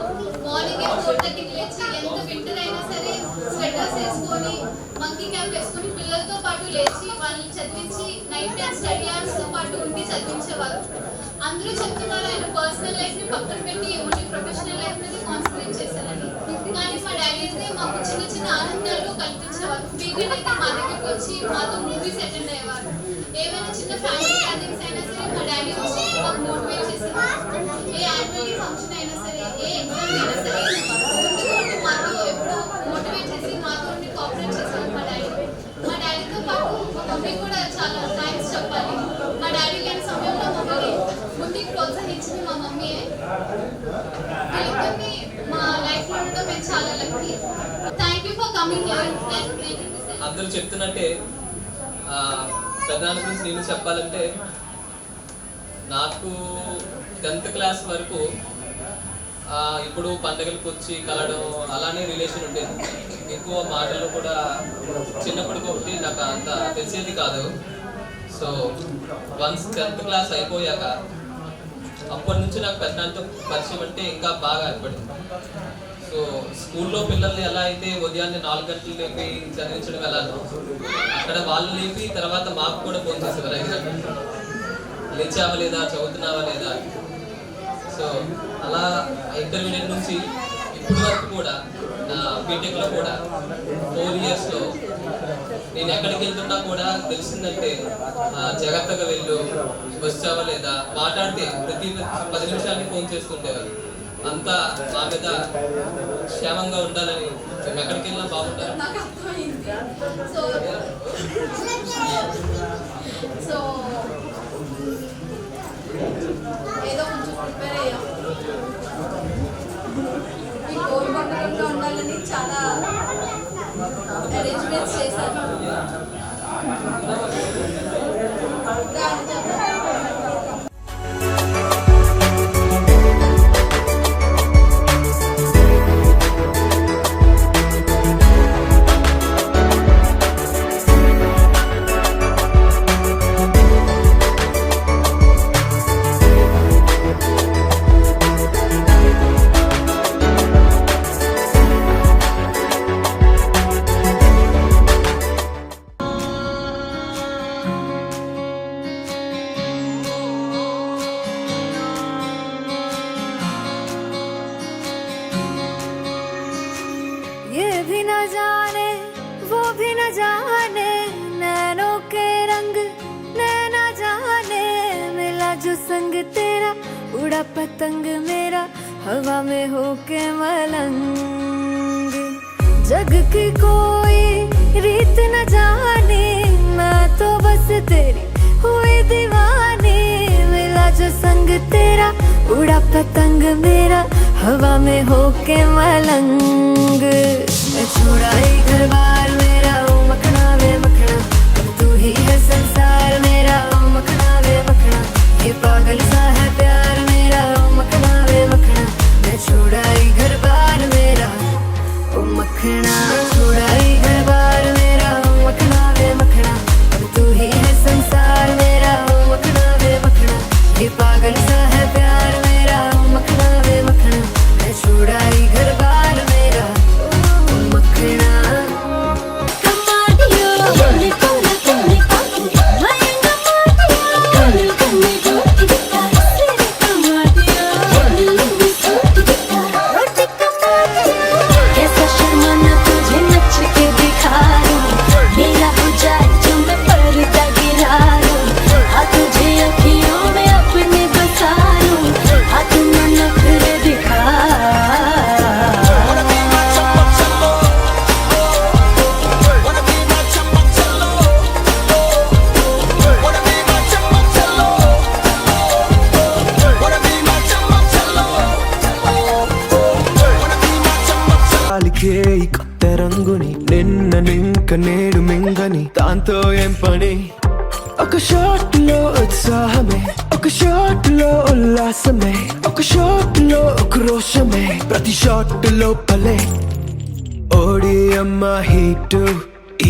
Speaker 2: మార్నింగ్ 4:30కి లేచి ఎంత వింటర్ అయినా సరే స్వెటర్స్ వేసుకొని మంకీ క్యాప్ వేసుకొని పిల్లలతో పాటు లేచి వాళ్ళని చదివించి నైట్ టైం స్టడీ అవర్స్తో పాటు ఉండి చదివించేవారు. అందరూ చెప్తున్నారు ఆయన పర్సనల్ లైఫ్ని పక్కన పెట్టి ఓన్లీ ప్రొఫెషనల్ లైఫ్ మీద కాన్సన్ట్రేట్ చేశారని. కానీ మా డాడీ అయితే మాకు చిన్న చిన్న ఆనందాలు కల్పించేవారు. వీకెండ్ అయితే మా దగ్గరికి వచ్చి మాతో మూవీస్ అటెండ్ అయ్యేవారు. ఏమైనా చిన్న ఫ్యామిలీ గ్యాదరింగ్స్ అయినా సరే మా డాడీ వచ్చి మాకు మోటివేట్ చేసేవారు. ఏ యాన్యువల్ ఫంక్షన్ అయినా సరే, ఏ ఎగ్జామ్ అయినా సరే ముందుకు మాతో ఎప్పుడు మోటివేట్ చేసి మాతో ఉండి కోఆపరేట్ చేసేవారు మా డాడీ. మా డాడీతో పాటు మా మమ్మీ కూడా చాలా థ్యాంక్స్ చెప్పాలి. మా డాడీ లేని సమయంలో మమ్మల్ని ముందుకు ప్రోత్సహించింది మా మమ్మీయే. వీళ్ళిద్దరిని మా లైఫ్లో ఉండడం మేము చాలా lucky. Thank you for coming here.
Speaker 1: అందరూ చెప్తున్నట్టే పెద్దనాన్న గురించి నేను చెప్పాలంటే నాకు 10th క్లాస్ వరకు ఇప్పుడు పండగలకు వచ్చి కలవడం అలానే రిలేషన్ ఉండేది. ఎక్కువ మాటలు కూడా చిన్నప్పుడు ఒకటి నాకు అంత తెలిసేది కాదు. సో వన్స్ 10th క్లాస్ అయిపోయాక అప్పటి నుంచి నాకు పెద్దనాన్నతో పరిచయం అంటే ఇంకా బాగా ఏర్పడింది. సో స్కూల్లో పిల్లల్ని ఎలా అయితే ఉదయాన్నే 4 గంటలు లేపి చదివించడం ఎలానో అక్కడ వాళ్ళు లేపి తర్వాత మాకు కూడా ఫోన్ చేసేవారు 5 గంటలు లేచావా లేదా, చదువుతున్నావా లేదా. సో అలా ఇంటర్మీడియట్ నుంచి ఇప్పుడు వరకు కూడా నా బీటెక్లో కూడా 4 ఇయర్స్లో నేను ఎక్కడికి వెళ్తున్నా కూడా తెలిసిందంటే జాగ్రత్తగా వెళ్ళు, వచ్చావా లేదా, మాట్లాడితే ప్రతి 10 నిమిషాలకి ఫోన్ చేస్తుండేవారు. అంతా మా మీద క్షేమంగా ఉండాలని, మేము ఎక్కడికి వెళ్ళినా బాగుంటారు.
Speaker 2: నాకు అర్థమైంది. సో ఏదో కొంచెం ప్రిపేర్ అయ్యాం. ఈ కోల్బండలో ఉండాలని చాలా అరేంజ్మెంట్స్ చేశాను.
Speaker 12: संग तेरा उड़ा पतंग मेरा हवा में होके मलंग जग की कोई रीत न जाने मैं तो बस तेरी हुई दीवानी मिला जो संग तेरा उड़ा पतंग मेरा हवा में होके मलंग मैं छुड़ाई घर बार मेरा ओ मखना वे मखना अब तू ही है संसार मेरा ओ मखना वे मखना ये पागल सा है प्यार मेरा ओ मखना वे मखना मैं छुड़ाई घर बार मेरा ओ मखना छुड़ाई घर बार मेरा ओ मखना वे मखना अब तू ही है संसार मेरा ओ मखना वे मखना ये पागल सा है प्यार मेरा ओ मखना वे मखना मैं छुड़ाई घर बार मेरा ओ मखना
Speaker 11: కొత్త రంగుని నిన్న నింక నేడు మింగని దాంతో ఏం పని ఒక షాట్ లో ఉత్సాహమే ఒక షాట్ లో ఉల్లాసమే ఒక షాట్ లో క్రోషమే ప్రతి షాట్ లో పలే ఓడిఎం హీట్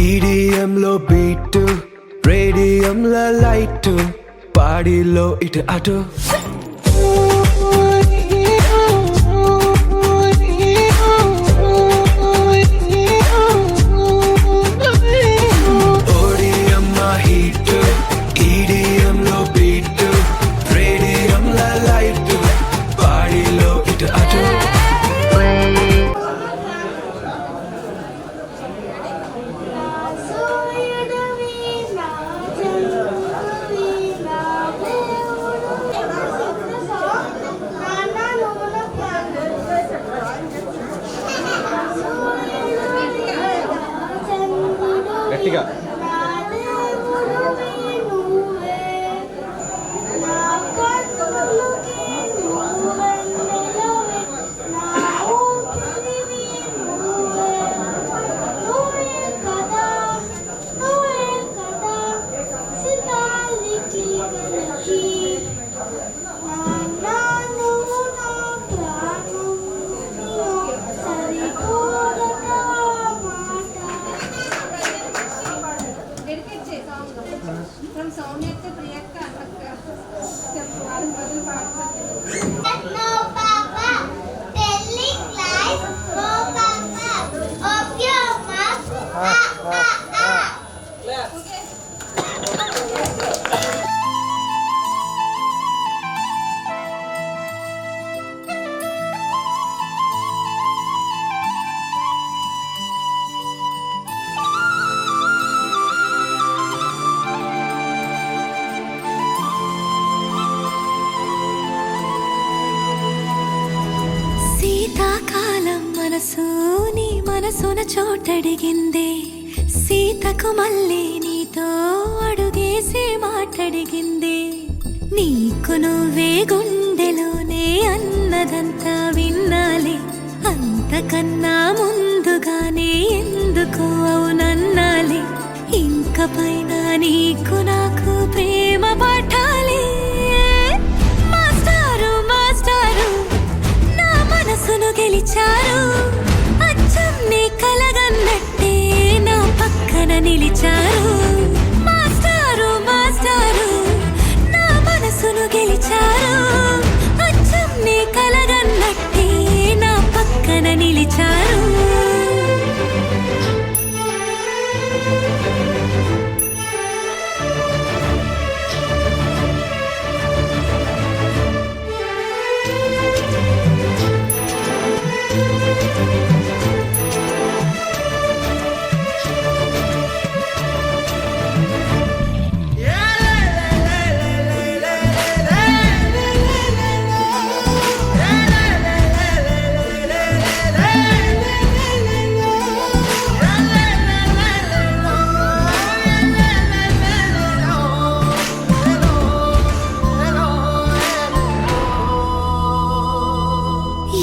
Speaker 11: ఈడిఎం లో బీట్ రేడియంల లైట్ బాడీలో ఇటు అటు ఓడియమ్మ హీట్ ఈడియంలో బీట్ రేడియంల లైట్ బాడీలో ఇటు అటు
Speaker 10: గట్టిగా
Speaker 12: శీతాకాలం మనసు నీ మనసున చోటడిగిందే సీతకు మళ్ళీ నీతో అడుగేసి మాటడిగిందే నీకు నువ్వే గుండెలోనే అన్నదంతా విన్నాలే అంతకన్నా ముందుగానే ఎందుకు అవునన్నాలే ఇంక పైన నీకు నాకు ప్రేమ పాఠాలే మాస్టారు మాస్టారు నా మనసును గెలిచారు అచ్చం నీ కలగన్నట్టే నా పక్కన నిలిచారు మాస్టారు మాస్టారు నా మనసును గెలిచారు అచ్చం నీ కలగన్నట్టే నా పక్కన నిలిచారు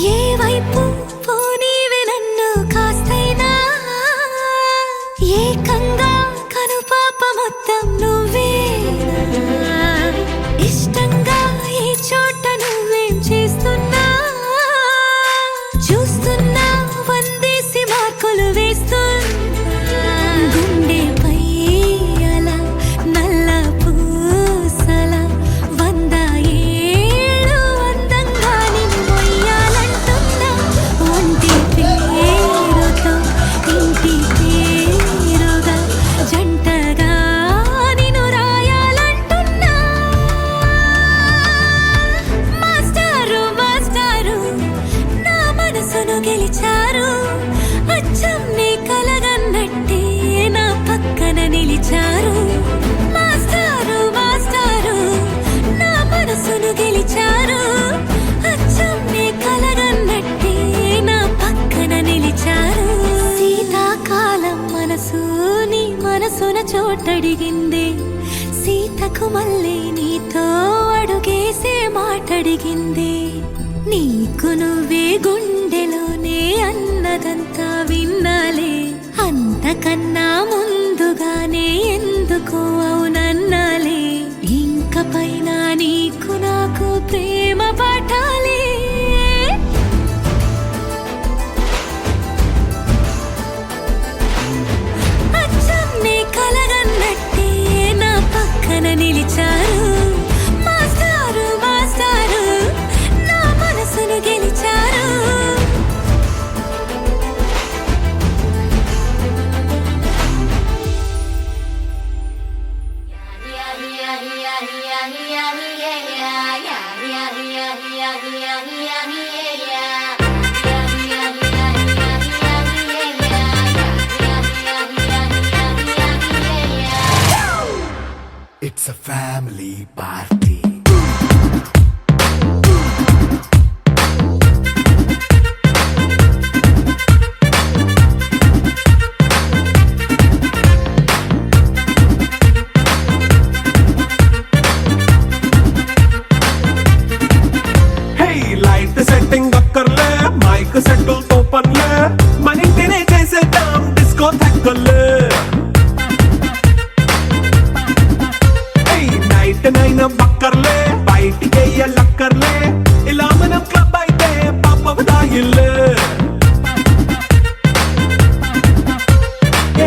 Speaker 12: ఏ వైపు పోనీవే నన్ను కాస్తైనా ఏకంగా కనుపాప మొత్తం నువ్వే ఇష్టంగా ఈ చోట నువ్వేం చేస్తున్నా చూస్తున్నా వందేసి మార్కులు వేస్తున్నా గుండెపై అలా నల్ల పూసల 100 ఏళ్ళు అందంగా నిన్ను మొయ్యాలంటున్నా ఒంటి పేరుతో ఇంటి పేరుగా జంటగా నిన్ను రాయాలంటున్నా మాస్టారు మాస్టారు నా మనసును గెలిచారు అచ్చం నీ కలగన్నట్టే నా పక్కన నిలిచారు మాస్టారు మాస్టారు నా మనసును గెలిచారు అచ్చం నీ కలగన్నట్టే నా పక్కన నిలిచారు శీతాకాలం మనసు నీ మనసున చోటడిగిందే సీతకు మళ్ళీ నీతో అడుగేసే మాటడిగిందే నీకు నువ్వే గుండెలోనే అన్నదంతా విన్నాలే అంతకన్నా ముందుగానే ఎందుకు అవునన్నాలే ఇంక పైన నీకు నాకు ప్రేమ పాఠాలే అచ్చం నీ కలగన్నట్టే
Speaker 11: It's a family party. Hey, light setting అక్కర్లే మైక్ సెట్టుల్ తో పర్లే మన ఇంటినే చేసేద్దాం డిస్కో థక్కర్లే నైనా బక్కర్లే బయటికి లక్కర్లే ఇలా మనం క్లబ్ అయితే పాప దాయిల్లే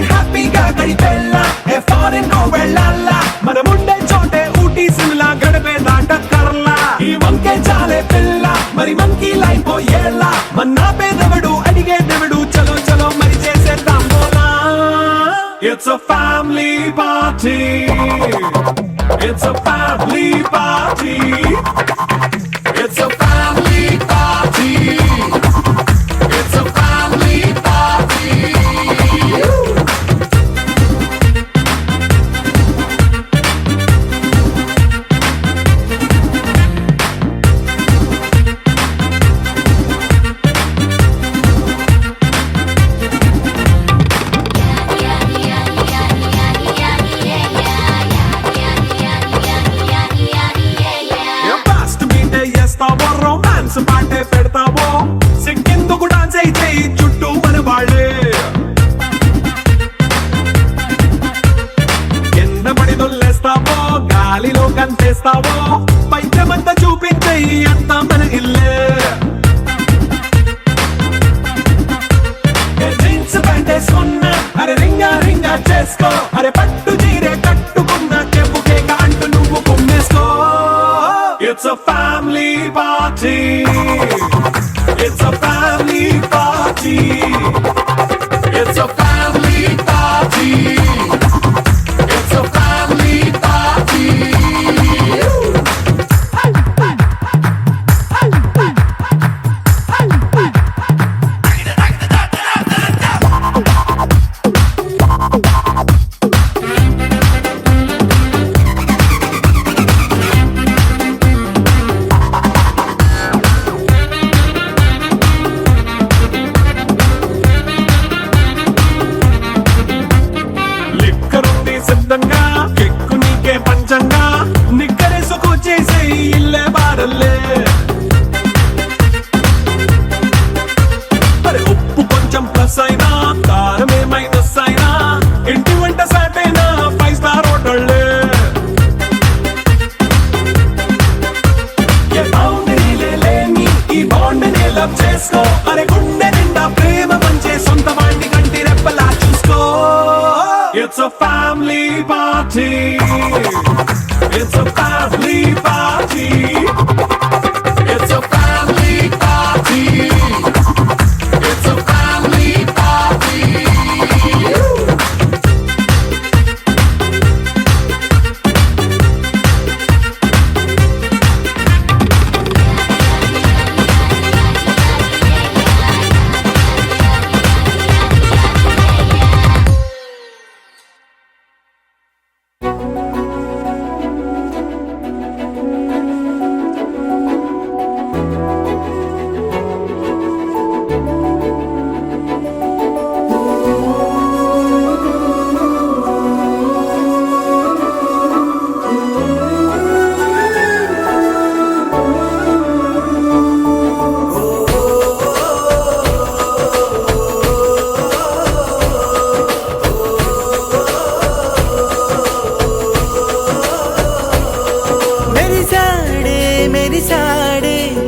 Speaker 11: హ్యాపీగా గడిపెళ్ళ ఏ ఫారెన్ కో వెళ్ళాల మనం ఉండే చోటే ఊటీ సిమ్లా గడిపే దాటక్కర్లా ఈ వంకే చాలే పిల్ల మరి మంకీ లైఫ్ ఏళ్ళ మన్నా పేదవడు అడిగే దేవుడు చలో చలో మరి చేసేద్దాం బోలా It's a family party. It's a family party. It's a family party. It's a family party. Romance పాటే పెడతావో సిగ్గెందుకు డాన్స్ అయితే చుట్టూ మన వాళ్ళే ఎన్న పడి దొల్లేస్తావో గాలిలో కంటేస్తావో పైద్యమంతా చూపించే అంతా మన ఇల్లే జీన్స్ ప్యాంటేసుకున్నా అరే రింగా రింగా చేసుకో అరే పట్టు చీరే కట్టుకున్న చెప్పు కేక అంటూ నువ్వు కుమ్మేసుకో It's a family party. It's a family party. It's a family party. It's a family party. కెక్కు నీకే పంచంగా నిక్కరేసుకు చేసే ఇల్లే బారల్లే మరి ఉప్పు కొంచెం ప్లస్ అయినా కారమే మైనస్ అయినా ఇంటి వంట సాటైనా 5 స్టార్ హోటళ్ళే ఏ బౌండరీలే లేని ఈ బాండ్ని లవ్ చేసుకో అరే గుండె నిండా ప్రేమ పంచే సొంత వాడిని కంటి రెప్పలా చూసుకో It's a family party. It's a family party. It's a family party. It's a family party.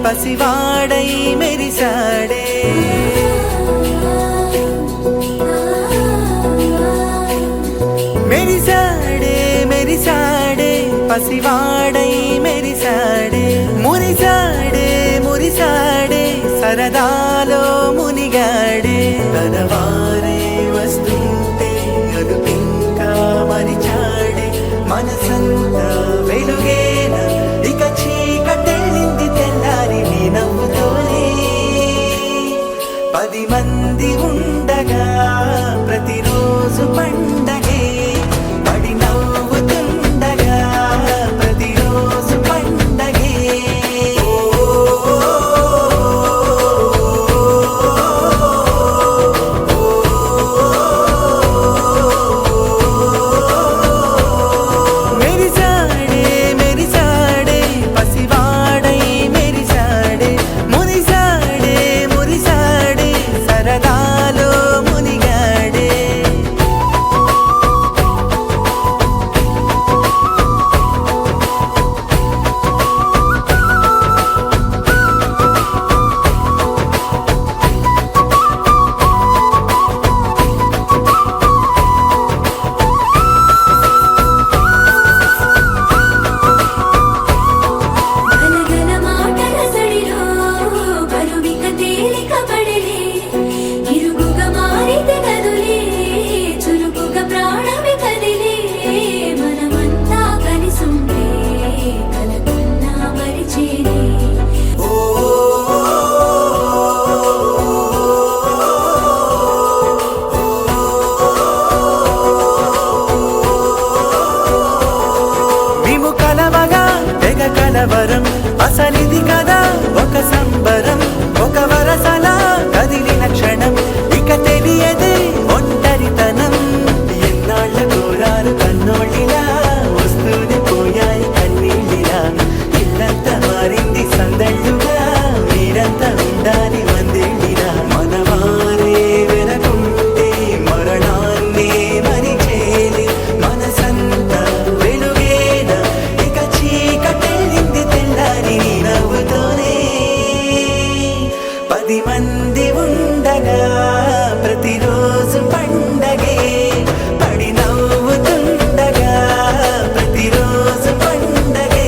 Speaker 13: పసివాడై మెరిసాడే మెరిసాడే మెరిసాడే పసివాడై మెరిసాడే మురిసాడే మురిసాడే సరదాలో మునిగాడే తనవారే వస్తుంటే అదుపింకా మరిచాడే మనసంతా వెలుగు కలవరం అసలిది కదా ఒక సంబరం ఒక వరసలా కదిలిన క్షణం ఇక తెలియదే ఒంటరితనం ఎన్నాళ్ళ కోరారు కన్నోళ్ళిలా వస్తూనే పోయాయి కన్నీళ్ళిలా ఇల్లంతా మారింది సందళ్ళుగా మీరంతా ఉండాలి వందేళ్ళిలా మనవారే వెనకుంటే మరణాన్నే మరిచేలి మనసంతా వెలుగేన ఇక చీకటెళ్ళింది తెల్లారి నీ నవ్వుతోనే 10 మంది ఉండగా ప్రతిరోజు పండగే పడి నవ్వుతుండగా ప్రతిరోజు పండగే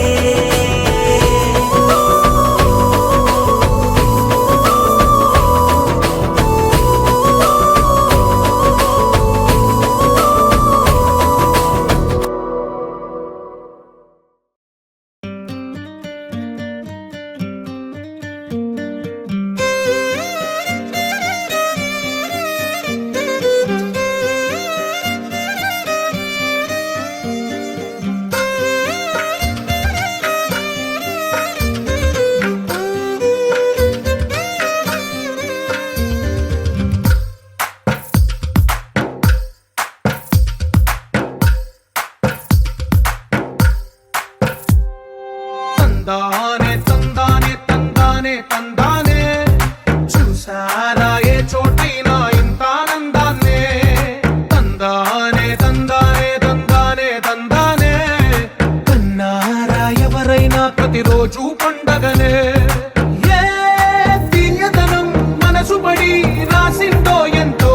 Speaker 14: తందానే తందానే తందానే తందానే చూసారా ఏ చోటైనా ఇంత ఆనందాన్నే తందానే తందానే తందానే తందానే కన్నారా ఎవరైనా ప్రతిరోజు పండగనే ఏ తీయదనం మనసు పడి రాసిందో ఎంతో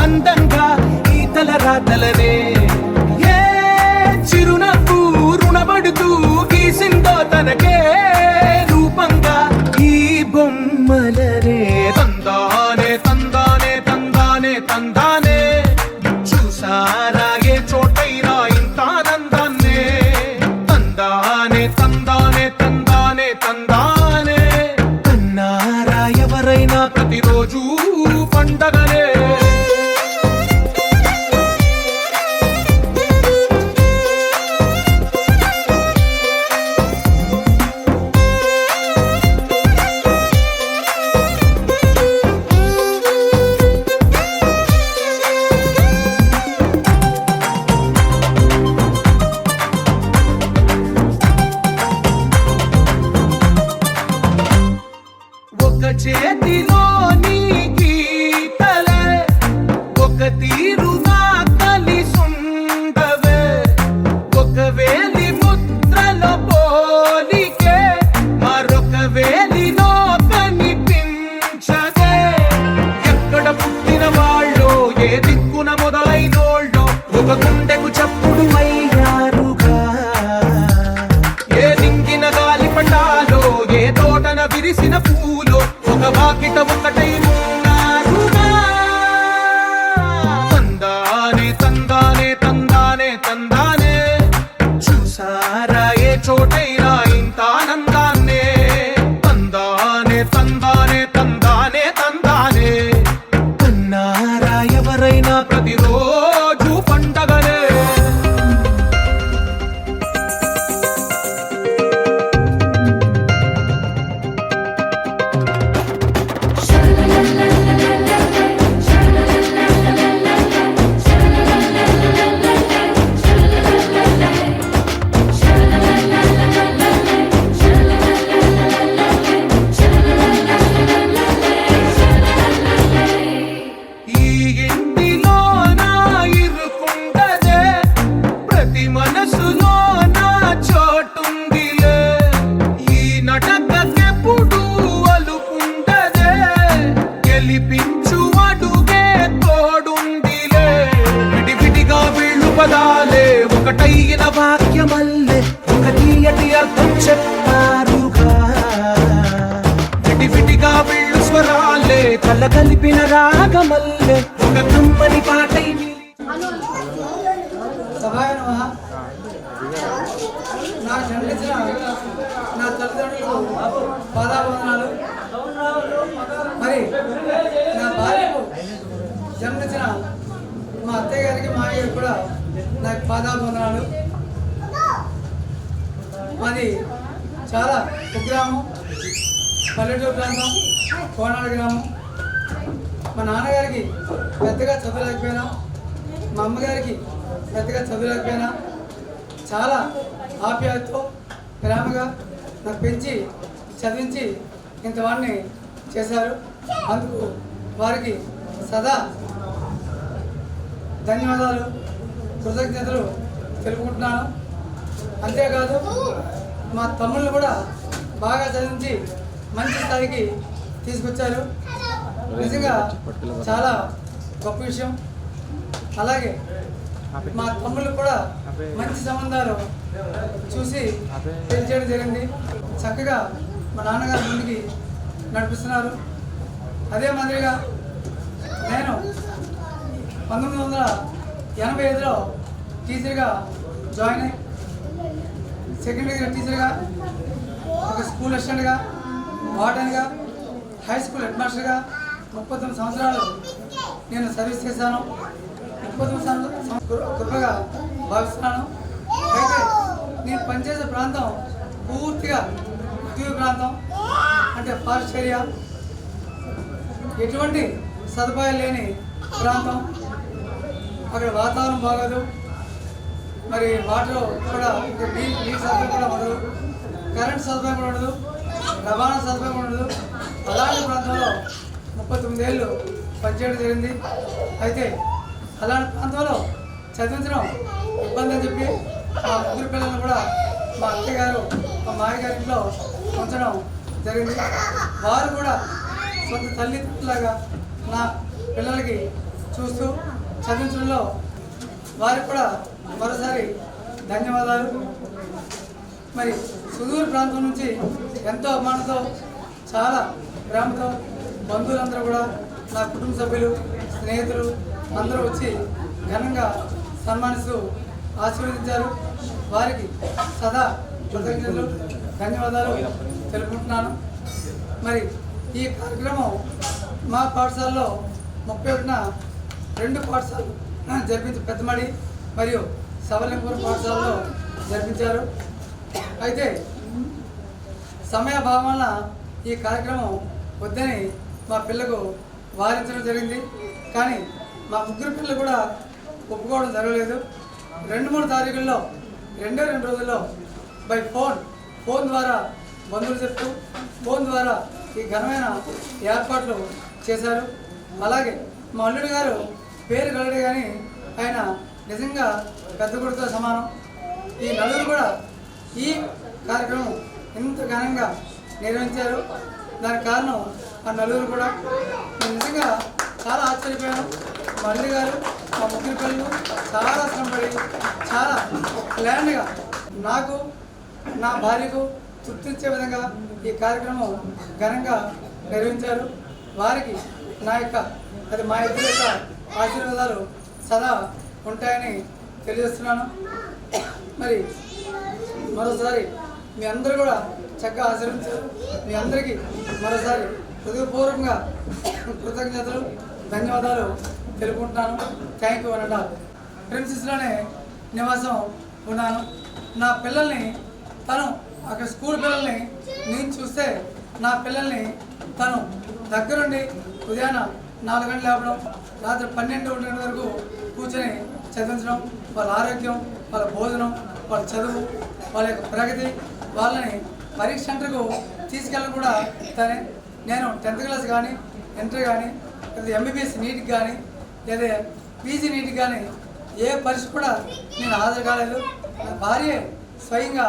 Speaker 14: అందంగా ఈ తలరాతలనే ఏ చిరునవ్వు రుణపడుతూ గీసిందో తనకే రూపంగా ఈ బొమ్మలనే తందానే తందానే తందానే తందానే చూసారా ఏ చోటైనా ఇంత ఆనందాన్నే తందానే తందానే తందానే తందానే కన్నారా ఎవరైనా ప్రతిరోజు పండగనే ఒక చేతిలో నీ గీతలే ఒక తీరుగా కలిసుండవే ఒక వేలి ముద్రల పోలికే మరొక వేలిలో కనిపించదే ఎక్కడ పుట్టిన వాళ్ళో ఏ దిక్కున మొదలైనోళ్ళో ఒక గుండెకు చప్పుడు అయ్యారుగా ఏ దింగిన గాలి పటాలో ఏ తోటన విరిసిన పూలో ఒక వాకిట ఒకటై ఉన్నారుగా తందానే తందానే తందానే తందానే చూసారా ఏ చోటైనా ఇంత ఆనందాన్నే తందానే తందానే తందానే తందానే కన్నారా ఎవరైనా ప్రతిరోజు పండగనే ఈ ఇంటిలో నా ఇరుకుండదే ప్రతి మనసులో నా చోటుందిలే ఈ నటకెప్పుడు అలుకుండదే గెలిపించు అడుగే తోడుందిలే విడివిడిగా వీళ్ళు పదాలే ఒకటైన వాక్యమల్లే ఒక తీయటి అర్థం చెప్పారుగా విడివిడిగా వీళ్ళు స్వరాలే కల కలిపిన రాగమల్లే ఒక కమ్మని పాటై
Speaker 5: నా జన్మించిన నా తల్లిదండ్రులకు పాదాబంధనాలు మరి నా భార్యకు జన్మించిన మా అత్తయ్య గారికి మా అయ్యకు కూడా నాకు పాదాబంధనాలు. మాది చాలా కుగ్రామం, పల్లెటూరు ప్రాంతం, కోనాడు గ్రామం. మా నాన్నగారికి పెద్దగా చదువులేకపోయినా, మా అమ్మగారికి పెద్దగా చదువులేకపోయినా చాలా ఆప్యాయతతో ప్రేమగా నాకు పెంచి చదివించి ఇంతవాడిని చేశారు. అందుకు వారికి సదా ధన్యవాదాలు, కృతజ్ఞతలు తెలుపుకుంటున్నాను. అంతేకాదు మా తమ్ముళ్ళు కూడా బాగా చదివించి మంచి స్థాయికి తీసుకొచ్చారు. నిజంగా చాలా గొప్ప విషయం. అలాగే మా తమ్ముళ్ళు కూడా మంచి సంబంధాలు చూసి పెళ్లి చేయడం జరిగింది. చక్కగా మా నాన్నగారు ముందుకి నడిపిస్తున్నారు. అదే మాదిరిగా నేను 1985లో టీచర్గా జాయిన్ అయ్యి సెకండ్ డిగ్రీ టీచర్గా, ఒక స్కూల్ అసిస్టెంట్గా, వార్డెన్గా, హై స్కూల్ హెడ్ మాస్టర్గా 39 సంవత్సరాలు నేను సర్వీస్ చేశాను. 39 సంవత్సరాలు కృపగా భావిస్తున్నాను. అయితే నేను పనిచేసే ప్రాంతం పూర్తిగా అటవీ ప్రాంతం, అంటే ఫారెస్ట్ ఏరియా, ఎటువంటి సదుపాయాలు లేని ప్రాంతం. అక్కడ వాతావరణం బాగోదు, మరి వాటర్ కూడా నీటి సదుపాయం కూడా ఉండదు, కరెంట్ సదుపాయం కూడా ఉండదు, రవాణా సదుపాయం ఉండదు. అలాంటి ప్రాంతంలో 39 ఏళ్ళు పనిచేయడం జరిగింది. అయితే అలాంటి ప్రాంతంలో చదివించడం ఇబ్బంది అని చెప్పి మా ముగ్గురు పిల్లలను కూడా మా అత్తయ్య గారు, మా మాయ గారి ఇంట్లో ఉంచడం జరిగింది. వారు కూడా సొంత తల్లిదండ్రులాగా నా పిల్లలకి చూస్తూ చదివించడంలో వారికి కూడా మరోసారి ధన్యవాదాలు. మరి సుదూర ప్రాంతం నుంచి ఎంతో అభిమానంతో, చాలా ప్రేమతో బంధువులందరూ కూడా, నా కుటుంబ సభ్యులు, స్నేహితులు అందరూ వచ్చి ఘనంగా సన్మానిస్తూ ఆశీర్వదించారు. వారికి సదా కృతజ్ఞతలు, ధన్యవాదాలు తెలుపుకుంటున్నాను. మరి ఈ కార్యక్రమం మా పాఠశాలలో 31న 2 పాఠశాలలు జరిపించి, పెద్దమడి మరియు సవలింపురం పాఠశాలలో జరిపించారు. అయితే సమయాభావం వల్ల ఈ కార్యక్రమం వద్దని మా పిల్లకు వారించడం జరిగింది. కానీ మా ముగ్గురు పిల్లలు కూడా ఒప్పుకోవడం జరగలేదు. 2-3 తారీఖుల్లో 2 రోజుల్లో బై ఫోన్ ద్వారా బంధువులు చెప్తూ ఫోన్ ద్వారా ఈ ఘనమైన ఏర్పాట్లు చేశారు. అలాగే మా అల్లుడి గారు పేరు కలడు కానీ ఆయన నిజంగా పెద్ద కొడుకుతో సమానం. ఈ నలుగురు కూడా ఈ కార్యక్రమం ఇంత ఘనంగా నిర్వహించారు. దానికి కారణం ఆ నలుగురు కూడా. నేను నిజంగా చాలా ఆశ్చర్యపోయాను. మా అల్లుడి గారు, మా ముగ్గురు పిల్లలు చాలా శ్రమపడి చాలా ప్లాన్గా నాకు, నా భార్యకు తృప్తించే విధంగా ఈ కార్యక్రమం ఘనంగా నిర్వహించారు. వారికి నా యొక్క, అది మా ఇద్దరి యొక్క ఆశీర్వాదాలు సదా ఉంటాయని తెలియజేస్తున్నాను. మరి మరోసారి మీ అందరూ కూడా చక్కగా ఆశీర్వదించారు. మీ అందరికీ మరోసారి హృదయపూర్వకంగా కృతజ్ఞతలు, ధన్యవాదాలు తెలుపుకుంటున్నాను. థ్యాంక్ యూ అనండి. ప్రిన్సెస్లోనే నివాసం ఉన్నాను. నా పిల్లల్ని తను అక్కడ స్కూల్ పిల్లల్ని నేను చూస్తే నా పిల్లల్ని తను దగ్గరుండి ఉదయాన 4 గంటలు లేపడం, రాత్రి 12-1 వరకు కూర్చొని చదివించడం, వాళ్ళ ఆరోగ్యం, వాళ్ళ భోజనం, వాళ్ళ చదువు, వాళ్ళ యొక్క ప్రగతి, వాళ్ళని పరీక్ష సెంటర్కు తీసుకెళ్ళడం కూడా తనే. నేను 10th క్లాస్ కానీ, ఇంటర్ కానీ, లేదా ఎంబీబీఎస్ నీట్కి కానీ, లేదా పీజీ నీట్కి కానీ ఏ పరీక్ష కూడా నేను హాజరు కాలేదు. నా భార్య స్వయంగా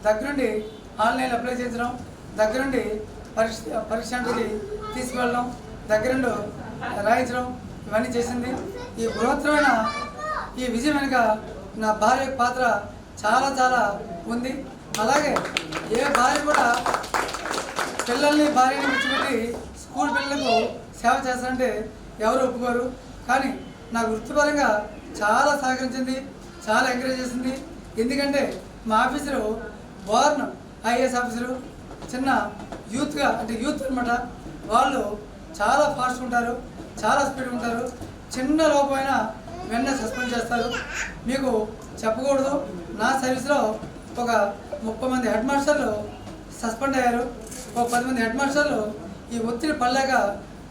Speaker 5: దగ్గరుండి ఆన్లైన్లో అప్లై చేయించడం, దగ్గరుండి పరీక్ష సెంటర్కి తీసుకువెళ్ళడం, దగ్గరుండి రాయించడం, ఇవన్నీ చేసింది. ఈ బృహత్తరమైన ఈ విజయం వెనుక నా భార్య పాత్ర చాలా చాలా ఉంది. అలాగే ఏ భార్య కూడా పిల్లల్ని, భార్యని విడిచిపెట్టి స్కూల్ పిల్లలకు సేవ చేస్తారంటే ఎవరు ఒప్పుకోరు. కానీ నాకు వృత్తిపరంగా చాలా సహకరించింది, చాలా ఎంకరేజ్ చేసింది. ఎందుకంటే మా ఆఫీసరు బోర్న్ ఐఏఎస్ ఆఫీసరు, చిన్న యూత్గా, అంటే యూత్ అనమాట. వాళ్ళు చాలా ఫాస్ట్గా ఉంటారు, చాలా స్పీడ్గా ఉంటారు. చిన్న లోపమైనా వెంటనే సస్పెండ్ చేస్తారు. మీకు చెప్పకూడదు, నా సర్వీస్లో ఒక 30 మంది హెడ్ మాస్టర్లు సస్పెండ్ అయ్యారు. ఒక 10 మంది హెడ్ మాస్టర్లు ఈ ఒత్తిడి పడలేక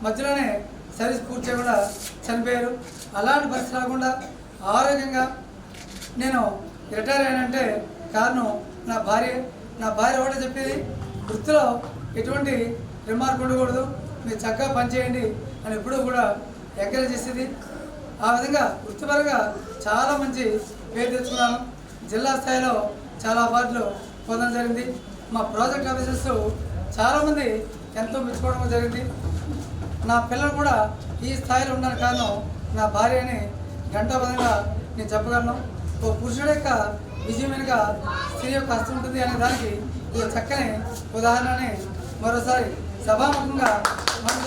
Speaker 5: మధ్యలోనే సర్వీస్ పూర్తి చేయకుండా చనిపోయారు. అలాంటి పరిస్థితి రాకుండా ఆరోగ్యంగా నేను రిటైర్ అయ్యానంటే కారణం నా భార్య ఒకటే చెప్పేది, వృత్తిలో ఎటువంటి రిమార్క్ ఉండకూడదు, మీరు చక్కగా పనిచేయండి అని ఎప్పుడూ కూడా ఎంకరేజ్ చేసేది. ఆ విధంగా వృత్తిపరంగా చాలా మంచి పేరు తెచ్చుకున్నాను. జిల్లా స్థాయిలో చాలా అవార్డులు పొందడం జరిగింది. మా ప్రాజెక్ట్ ఆఫీసర్స్ చాలామంది ఎంతో మెచ్చుకోవడం జరిగింది. నా పిల్లలు కూడా ఈ స్థాయిలో ఉండడానికి కారణం నా భార్య అని గంటాబద్ధంగా నేను చెప్పగలను. ఓ పురుషుడు యొక్క విజయం వెనుక స్త్రీ యొక్క హస్తం ఉంటుంది అనే దానికి ఇది చక్కని ఉదాహరణని మరోసారి సభాముఖంగా మనం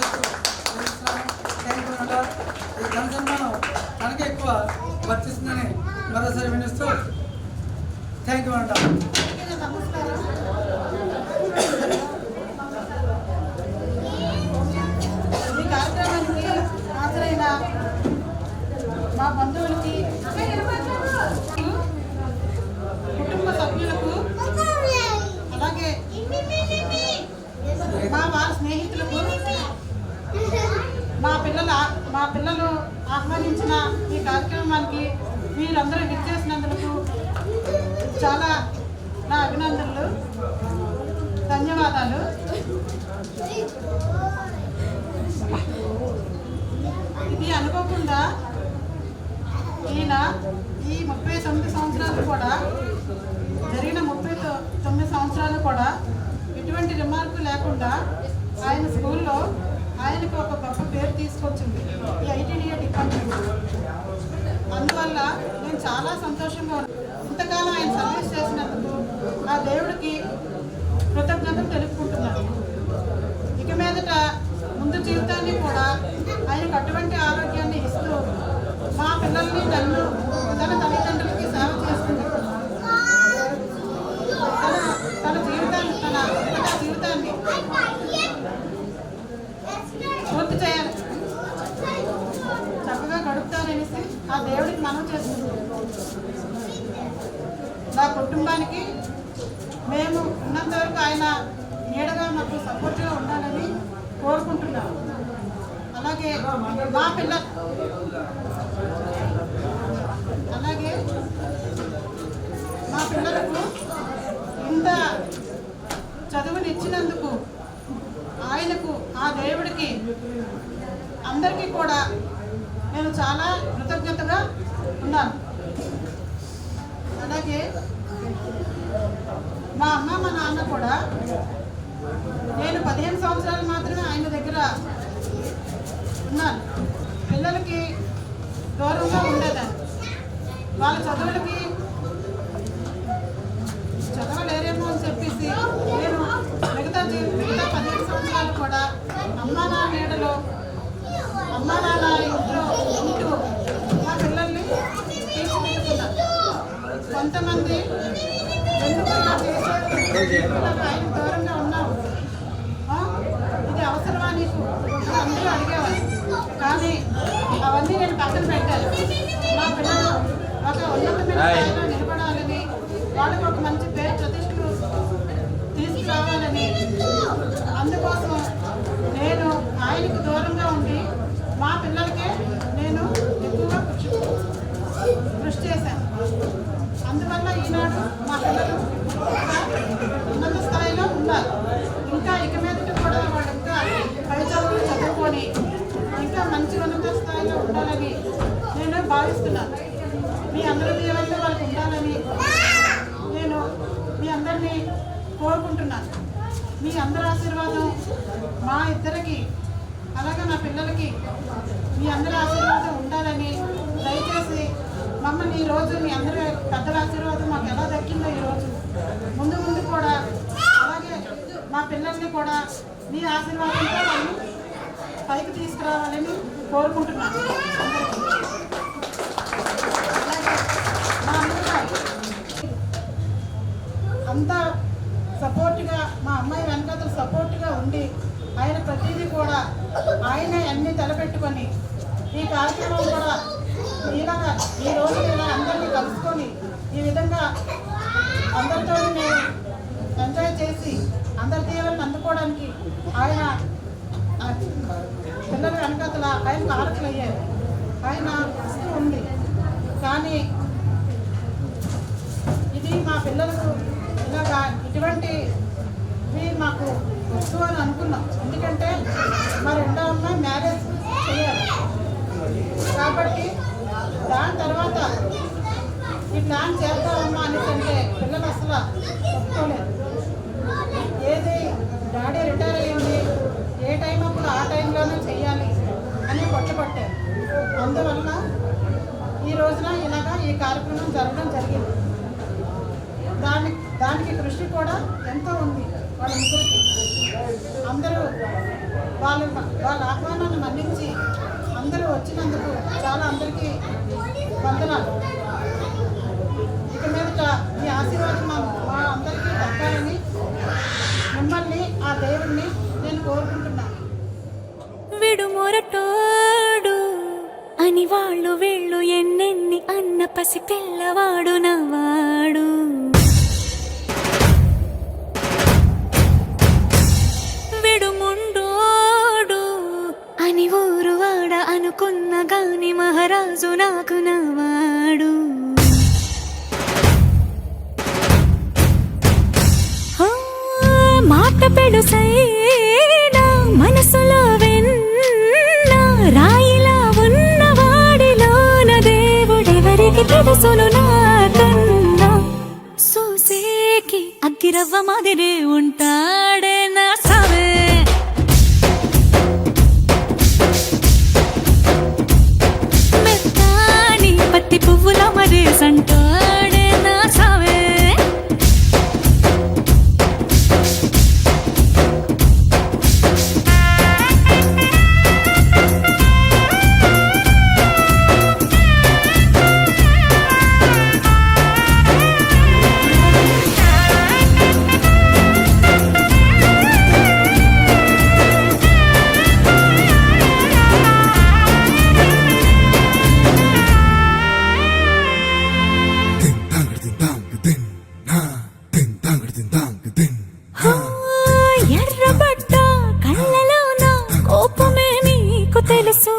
Speaker 5: ఈ ఘన సన్మానం తనకే ఎక్కువ వర్తిస్తుందని మరోసారి వినిస్తూ థ్యాంక్ యూ అంటారు.
Speaker 7: ఈ కార్యక్రమానికి హాజరైన మా బంధువులకి, కుటుంబ సభ్యులకు, అలాగే మా వారి స్నేహితులకు, మా పిల్లలు ఆహ్వానించిన ఈ కార్యక్రమానికి మీరందరూ విచ్చేసినందుకు చాలా నా అభినందనలు, ధన్యవాదాలు. ఇది అనుకోకుండా ఈయన ఈ 39 సంవత్సరాలు కూడా జరిగిన 39 సంవత్సరాలు కూడా ఎటువంటి రిమార్కు లేకుండా ఆయన స్కూల్లో ఆయనకు ఒక గొప్ప పేరు తీసుకొచ్చింది ఈ ఐటీడీఏ డిపార్ట్మెంట్. అందువల్ల నేను చాలా సంతోషంగా ఉన్నాను. ఇంతకాలం ఆయన సర్వీస్ చేసినందుకు ఆ దేవుడికి కృతజ్ఞతలు తెలుపుకుంటున్నాను. ఇక మీదట ముందు జీవితాన్ని కూడా ఆయనకు అటువంటి ఆరోగ్యాన్ని ఇస్తూ మా పిల్లల్ని తన తల్లిదండ్రులకి సేవ చేస్తుంది. తన జీవితాన్ని పూర్తి చేయాలి, చక్కగా గడుపుతాననేసి ఆ దేవుడికి మనం చేస్తున్నాం. నా కుటుంబానికి మేము ఉన్నంత వరకు ఆయన నీడగా మాకు సపోర్ట్గా ఉండాలని కోరుకుంటున్నాను. అలాగే మా పిల్లలకు ఇంత చదువునిచ్చినందుకు ఆయనకు, ఆ దేవుడికి, అందరికీ కూడా నేను చాలా కృతజ్ఞతగా ఉన్నాను. అలాగే మా అమ్మ మా నాన్న కూడా నేను 15 సంవత్సరాలు మాత్రమే ఆయన దగ్గర ఉన్నాను. పిల్లలకి దూరంగా ఉండేదాన్ని. వాళ్ళ చదవలేరేమో అని చెప్పేసి నేను మిగతా 15 సంవత్సరాలు కూడా అమ్మా నాన్న నీడలో, అమ్మా నాన్న ఇంట్లో ఉంటూ మా పిల్లల్ని తీర్చిదిద్దుకున్నాను. కొంతమంది ఎందుకు ఇలా చేశారు, ఆయన దూరంగా ఉన్నావు, ఇది అవసరమా నీకు అని అందరూ అడిగేవారు. కానీ అవన్నీ నేను పక్కన పెట్టాను. మా పిల్లలు ఒక ఉన్నతమైన స్థాయిలో నిలబడాలని, వాళ్ళకి ఒక మంచి పేరు ప్రతిష్టలు తీసుకురావాలని, అందుకోసం నేను ఆయనకు దూరంగా ఉండి మా పిల్లలకే నేను ఎక్కువగా కృషి చేశాను. అందువల్ల ఈనాడు మా పిల్లలు ఉన్నత స్థాయిలో ఉన్నారు. ఇంకా ఇక మీదట కూడా వాళ్ళు ఇంకా పై చదువులు చదువుకొని ఇంకా మంచి ఉన్నత స్థాయిలో ఉండాలని నేను భావిస్తున్నాను. మీ అందరి దీవెనలు వాళ్ళకి ఉండాలని నేను మీ అందరినీ కోరుకుంటున్నాను. మీ అందరి ఆశీర్వాదం మా ఇద్దరికి, అలాగే నా పిల్లలకి మీ అందరి ఆశీర్వాదం ఉండాలని, దయచేసి మమ్మల్ని ఈరోజు మీ అందరి పెద్దల ఆశీర్వాదం మాకు ఎలా దక్కిందో ఈరోజు ముందు ముందు కూడా అలాగే మా పిల్లల్ని కూడా మీ ఆశీర్వాదంతో వాళ్ళు పైకి తీసుకురావాలని కోరుకుంటున్నాను. మా అమ్మగారు అంతా సపోర్ట్గా, మా అమ్మాయి వెనకాతలు సపోర్ట్గా ఉండి ఆయన ప్రతిదీ కూడా ఆయన అన్ని తలపెట్టుకొని ఈ కార్యక్రమం కూడా ఇలాగా ఈ రోజు ఇలా అందరినీ కలుసుకొని ఈ విధంగా అందరితో మేము ఎంజాయ్ చేసి అందరి దీవెనలు అందుకోవడానికి ఆయన పిల్లల వెనకతల ఆయన కారకులు అయ్యారు. ఆయన వస్తూ ఉంది. కానీ ఇది మా పిల్లలకు ఇలాగా ఇటువంటివి మాకు వస్తు అని అనుకున్నాం. ఎందుకంటే మా రెండో అమ్మాయి మ్యారేజ్ చేయాలి కాబట్టి దాని తర్వాత ఈ ప్లాన్ చేద్దామమ్మా అనేసంటే పిల్లలు అసలు ఒప్పుకోలేదు. ఏది డాడీ రిటైర్ అయ్యింది, ఏ టైం అప్పుడు ఆ టైంలోనే చెయ్యాలి అని పట్టుబట్టారు. అందువల్ల ఈ రోజున ఇలాగా ఈ కార్యక్రమం జరగడం జరిగింది. దానికి కృషి కూడా ఎంతో ఉంది వాళ్ళ ముగ్గురికి. అందరూ వాళ్ళ ఆహ్వానాన్ని మన్నించి అందరూ వచ్చినందుకు చాలా అందరికీ వందనాలు. ఇక మీదట ఈ ఆశీర్వాదం మా అందరికీ దక్కాలని మిమ్మల్ని ఆ దేవుడిని నేను కోరుకుంటున్నాను.
Speaker 12: విడుమొరటోడు అని వాళ్ళు వీళ్ళు ఎన్నెన్ని అన్న పసి పిల్లవాడు నవ్వాడు. విడుముండోడు అని ఊరు వాడ అనుకున్న గాని మహారాజు నాకు నవ్వాడు. మాట పెడుసైనా మనసులో వెన్న రాయిలా ఉన్నవాడిలోన దేవుడెవరికి తెలుసును నాకన్నా. సూసేకి అగ్గిరవ్వ మాదిరి ఉంటాడే నా సవే. మెత్తాని పత్తి పువ్వుల మరేసంటాడే నా సవే. ఎర్రబడ్డ కళ్ళలోన కోపమే నీకు తెలుసు,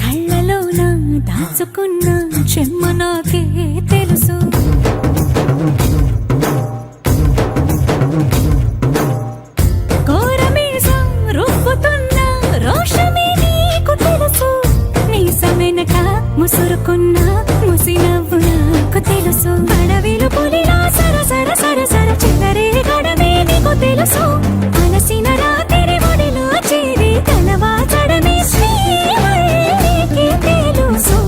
Speaker 12: కళ్ళలోన దాచుకున్న చెమ్మ నాకే తెలుసు. కోరమీసం రుబ్బుతున్న రోషమే నీకు తెలుసు, మీసమెనక ముసురుకున్న ముసినవ్వు నాకు తెలుసు. అడవిలు పులిలా సరసర సరసర చిల్లరే గడమే నీకు తెలుసు. అలసిన రాత్రి ఒడిలో చేరి తలవాచడమే శ్రీవల్లికి తెలుసు.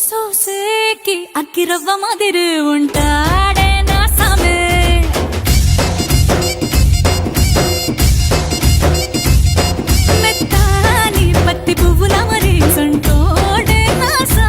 Speaker 12: సోసేకి అగ్గిరవ్వ మాదిరి ఉంటాడే నా సమే. మెత్తాని పత్తి పువ్వుల మరేసంటోడే నా సమే.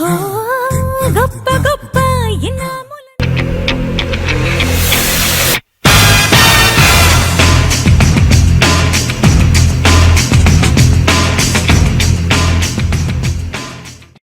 Speaker 12: Oh